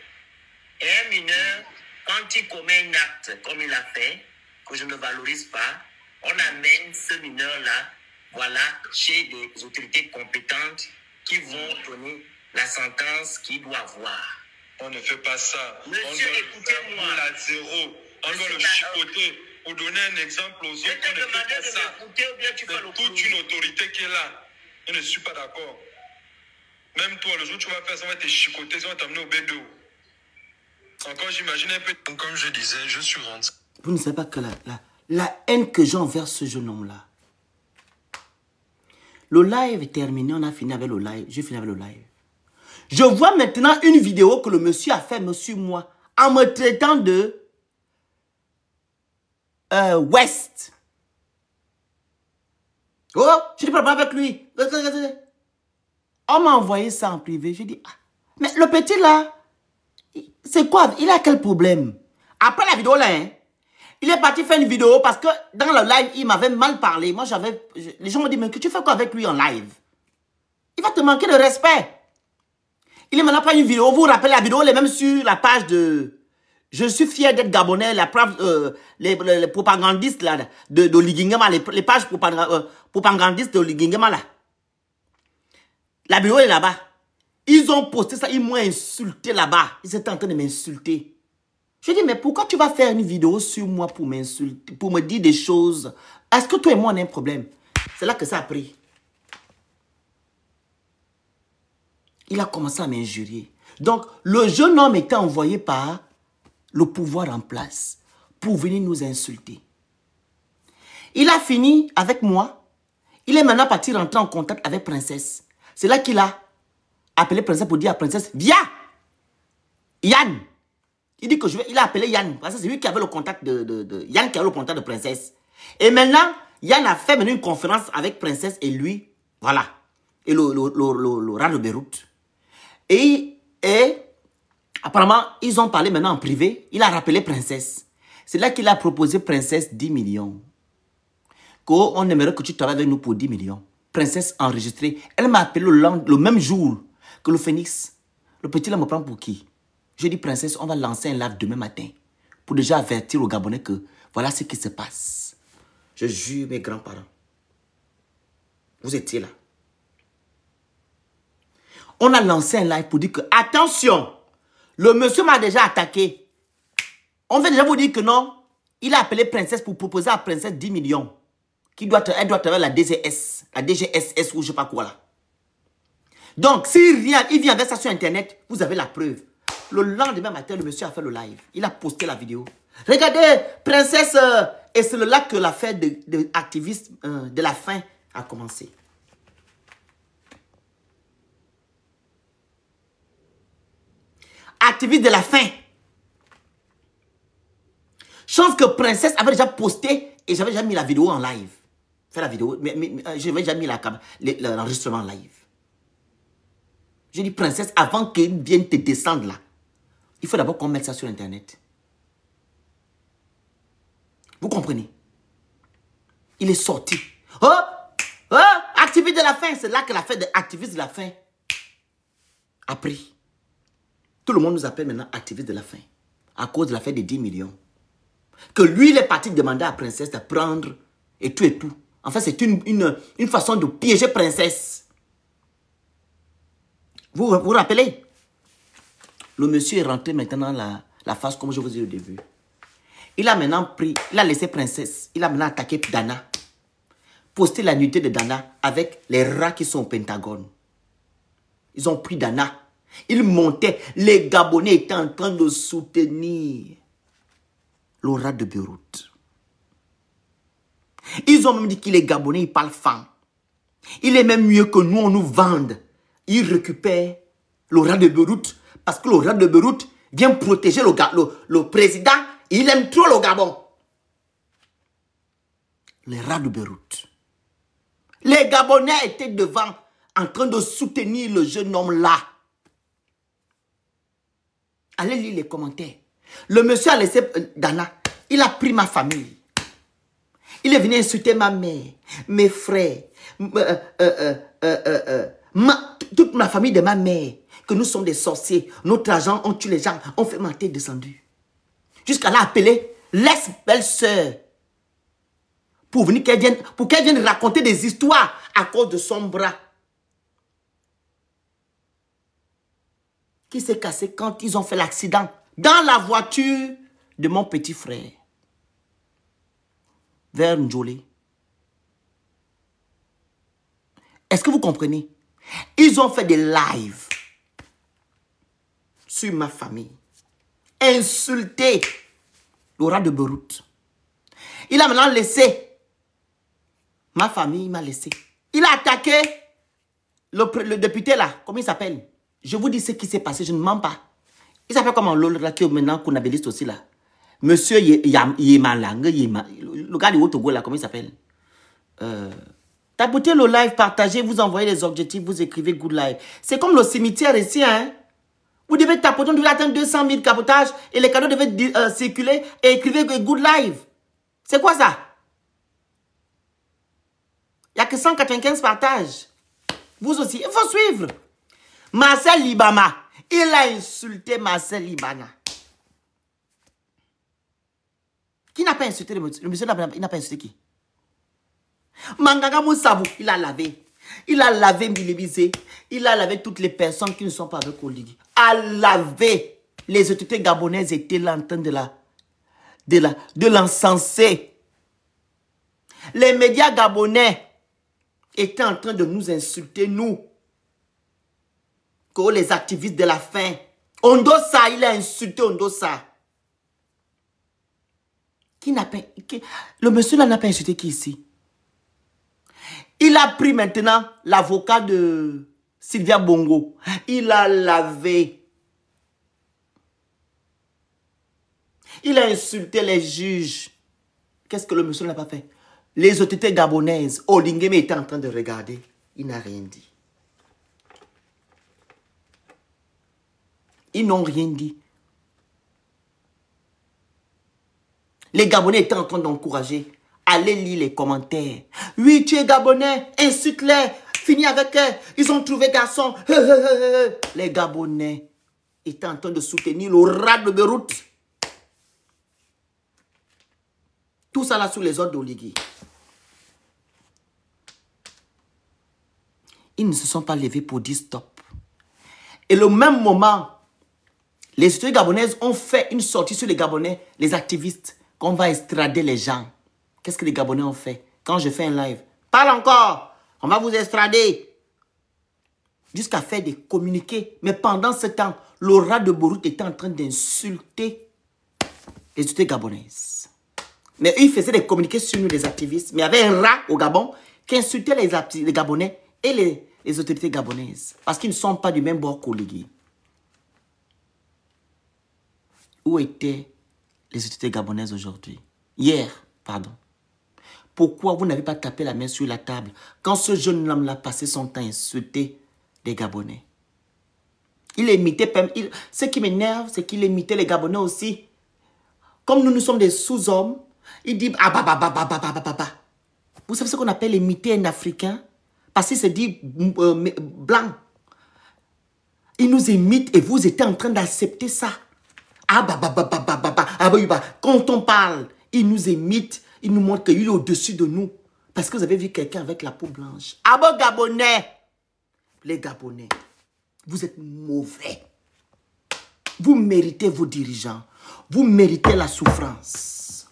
Et un mineur, quand il commet un acte comme il a fait, que je ne valorise pas, on amène ce mineur-là, voilà, chez les autorités compétentes qui vont donner la sentence qu'il doit avoir. On ne fait pas ça. Monsieur, écoutez-moi. À zéro. On doit le chipoter. Pour donner un exemple aux autres, on ne fait pas ça. C'est toute une autorité qui est là. Je ne suis pas d'accord. Même toi, le jour où tu vas faire ça, on va te chicoter, ça va t'amener au BDO. Encore, j'imagine un peu. Comme je disais, je suis rentré. Vous ne savez pas que la haine que j'ai envers ce jeune homme-là. Le live est terminé, on a fini avec le live. J'ai fini avec le live. Je vois maintenant une vidéo que le monsieur a fait, monsieur moi, en me traitant de West. Oh, je ne parle pas avec lui. On m'a envoyé ça en privé. Je dis, ah, mais le petit là, c'est quoi? Il a quel problème? Après la vidéo là, hein, il est parti faire une vidéo parce que dans le live, il m'avait mal parlé. Moi, les gens m'ont dit, mais que tu fais quoi avec lui en live? Il va te manquer de respect. Il est maintenant pas une vidéo. Vous vous rappelez la vidéo, elle est même sur la page de... Je suis fier d'être Gabonais, les propagandistes là, de Ligingema, les pages propagandistes de Ligingema là. La vidéo est là-bas. Ils ont posté ça, ils m'ont insulté là-bas. Ils étaient en train de m'insulter. Je dis, mais pourquoi tu vas faire une vidéo sur moi pour m'insulter, pour me dire des choses? Est-ce que toi et moi on a un problème? C'est là que ça a pris. Il a commencé à m'injurier. Donc, le jeune homme était envoyé par le pouvoir en place pour venir nous insulter. Il a fini avec moi. Il est maintenant parti rentrer en contact avec Princesse. C'est là qu'il a appelé Princesse pour dire à Princesse, viens! Yann! Il dit que il a appelé Yann. Parce que c'est lui qui avait le contact Yann qui avait le contact de Princesse. Et maintenant, Yann a fait une conférence avec Princesse et lui. Voilà. Et le rat de Beyrouth. Et apparemment, ils ont parlé maintenant en privé. Il a rappelé Princesse. C'est là qu'il a proposé Princesse 10 millions. On aimerait que tu travailles avec nous pour 10 millions. Princesse enregistrée. Elle m'a appelé le même jour que le Phoenix. Le petit là me prend pour qui? Je dis, Princesse, on va lancer un live demain matin pour déjà avertir aux Gabonais que voilà ce qui se passe. Je jure mes grands-parents. Vous étiez là. On a lancé un live pour dire que, attention, le monsieur m'a déjà attaqué. On veut déjà vous dire que non, il a appelé Princesse pour proposer à Princesse 10 millions. Elle doit travailler la DGS, la DGSS ou je ne sais pas quoi là. Donc, s'il vient avec ça sur Internet, vous avez la preuve. Le lendemain matin, le monsieur a fait le live. Il a posté la vidéo. Regardez, Princesse, et c'est là que l'affaire de activiste de la faim a commencé. Activiste de la faim. Chance que Princesse avait déjà posté et j'avais déjà mis la vidéo en live. Fait la vidéo, mais j'avais déjà mis l'enregistrement en live. Je dis, Princesse, avant qu'il vienne te descendre là, il faut d'abord qu'on mette ça sur Internet. Vous comprenez? Il est sorti. Oh, activiste de la faim. C'est là que l'affaire d'activiste de la faim a pris. Tout le monde nous appelle maintenant activiste de la faim. À cause de l'affaire des 10 millions. Que lui, il est parti demander à Princesse de prendre et tout et tout. En fait, c'est une façon de piéger Princesse. Vous vous rappelez? Le monsieur est rentré maintenant dans la phase comme je vous ai dit au début. Il a maintenant pris, il a laissé Princesse. Il a maintenant attaqué Dana. Posté la nudité de Dana avec les rats qui sont au Pentagone. Ils ont pris Dana. Ils montaient. Les Gabonais étaient en train de soutenir le rat de Beyrouth. Ils ont même dit que les Gabonais, ils parlent fan. Il est même mieux que nous, on nous vende. Ils récupèrent le rat de Beyrouth parce que le rat de Beyrouth vient protéger le président. Il aime trop le Gabon. Les rats de Beyrouth. Les Gabonais étaient devant en train de soutenir le jeune homme là. Allez lire les commentaires. Le monsieur a laissé Dana. Il a pris ma famille. Il est venu insulter ma mère, mes frères, toute ma famille de ma mère, que nous sommes des sorciers. Notre argent, on tue les gens, on fait ma tête descendue. Jusqu'à l'appeler l'ex-belle-sœur. Pour qu'elle vienne raconter des histoires à cause de son bras. Qui s'est cassé quand ils ont fait l'accident dans la voiture de mon petit frère. Vers Njolé. Est-ce que vous comprenez? Ils ont fait des lives sur ma famille. Insulté Laura de Beyrouth. Il a maintenant laissé. Ma famille m'a laissé. Il a attaqué le député là. Comment il s'appelle? Je vous dis ce qui s'est passé, je ne mens pas. Il s'appelle comment l'autre qui est maintenant Kounabéliste aussi là. Monsieur Yemalang, le gars de Haut-Togo là, comment il s'appelle? Tapotez le live, partagez, vous envoyez les objectifs, vous écrivez good live. C'est comme le cimetière ici, hein. Vous devez tapoter, on devait atteindre 200 000 capotages et les cadeaux devaient circuler et écrivez good live. C'est quoi ça? Il n'y a que 195 partages. Vous aussi, il faut suivre. Marcel Libama, il a insulté Marcel Libana. Qui n'a pas insulté le monsieur? Le monsieur n'a pas insulté qui? Manganga Moussabou, il a lavé. Il a lavé Mbilibizé. Il a lavé toutes les personnes qui ne sont pas avec Oligui. A lavé. Les autorités gabonaises étaient là en train de l'encenser. Les médias gabonais étaient en train de nous insulter, nous. Que les activistes de la faim. Ondosa, il a insulté Ondosa. Le monsieur là n'a pas insulté qui ici? Il a pris maintenant l'avocat de Sylvia Bongo. Il a lavé. Il a insulté les juges. Qu'est-ce que le monsieur n'a pas fait? Les autorités gabonaises, Olingeme était en train de regarder. Il n'a rien dit. Ils n'ont rien dit. Les Gabonais étaient en train d'encourager. Allez lire les commentaires. Oui, tu es Gabonais, insulte-les, finis avec eux. Ils ont trouvé garçon. Les Gabonais étaient en train de soutenir le rat de Beyrouth. Tout ça là sous les ordres d'Oligui. Ils ne se sont pas levés pour dire stop. Et le même moment, les autorités gabonaises ont fait une sortie sur les Gabonais, les activistes, qu'on va extrader les gens. Qu'est-ce que les Gabonais ont fait? Quand je fais un live, parle encore, on va vous extrader. Jusqu'à faire des communiqués. Mais pendant ce temps, le rat de Beyrouth était en train d'insulter les autorités gabonaises. Mais eux, ils faisaient des communiqués sur nous, les activistes. Mais il y avait un rat au Gabon qui insultait les Gabonais et les autorités gabonaises. Parce qu'ils ne sont pas du même bord qu'Oligui. Où étaient les autorités gabonaises aujourd'hui? Hier, pardon. Pourquoi vous n'avez pas tapé la main sur la table quand ce jeune homme l'a passé son temps à insulter les Gabonais? Il imitait... Ce qui m'énerve, c'est qu'il imitait les Gabonais aussi. Comme nous sommes des sous-hommes, il dit... Vous savez ce qu'on appelle imiter un Africain? Parce qu'il se dit blanc. Il nous imite et vous êtes en train d'accepter ça. Quand on parle, il nous imite, il nous montre qu'il est au-dessus de nous. Parce que vous avez vu quelqu'un avec la peau blanche. Gabonais. Les Gabonais, vous êtes mauvais. Vous méritez vos dirigeants. Vous méritez la souffrance.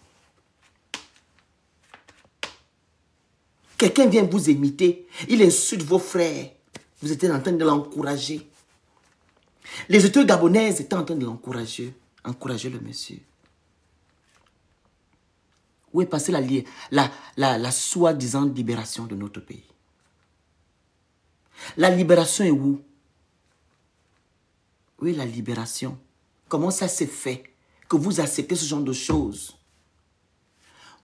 Quelqu'un vient vous imiter. Il insulte vos frères. Vous étiez en train de l'encourager. Les autorités gabonaises étaient en train de l'encourager. Encourager le monsieur. Où est passée la soi-disant libération de notre pays? La libération est où? Où est la libération? Comment ça s'est fait que vous acceptez ce genre de choses?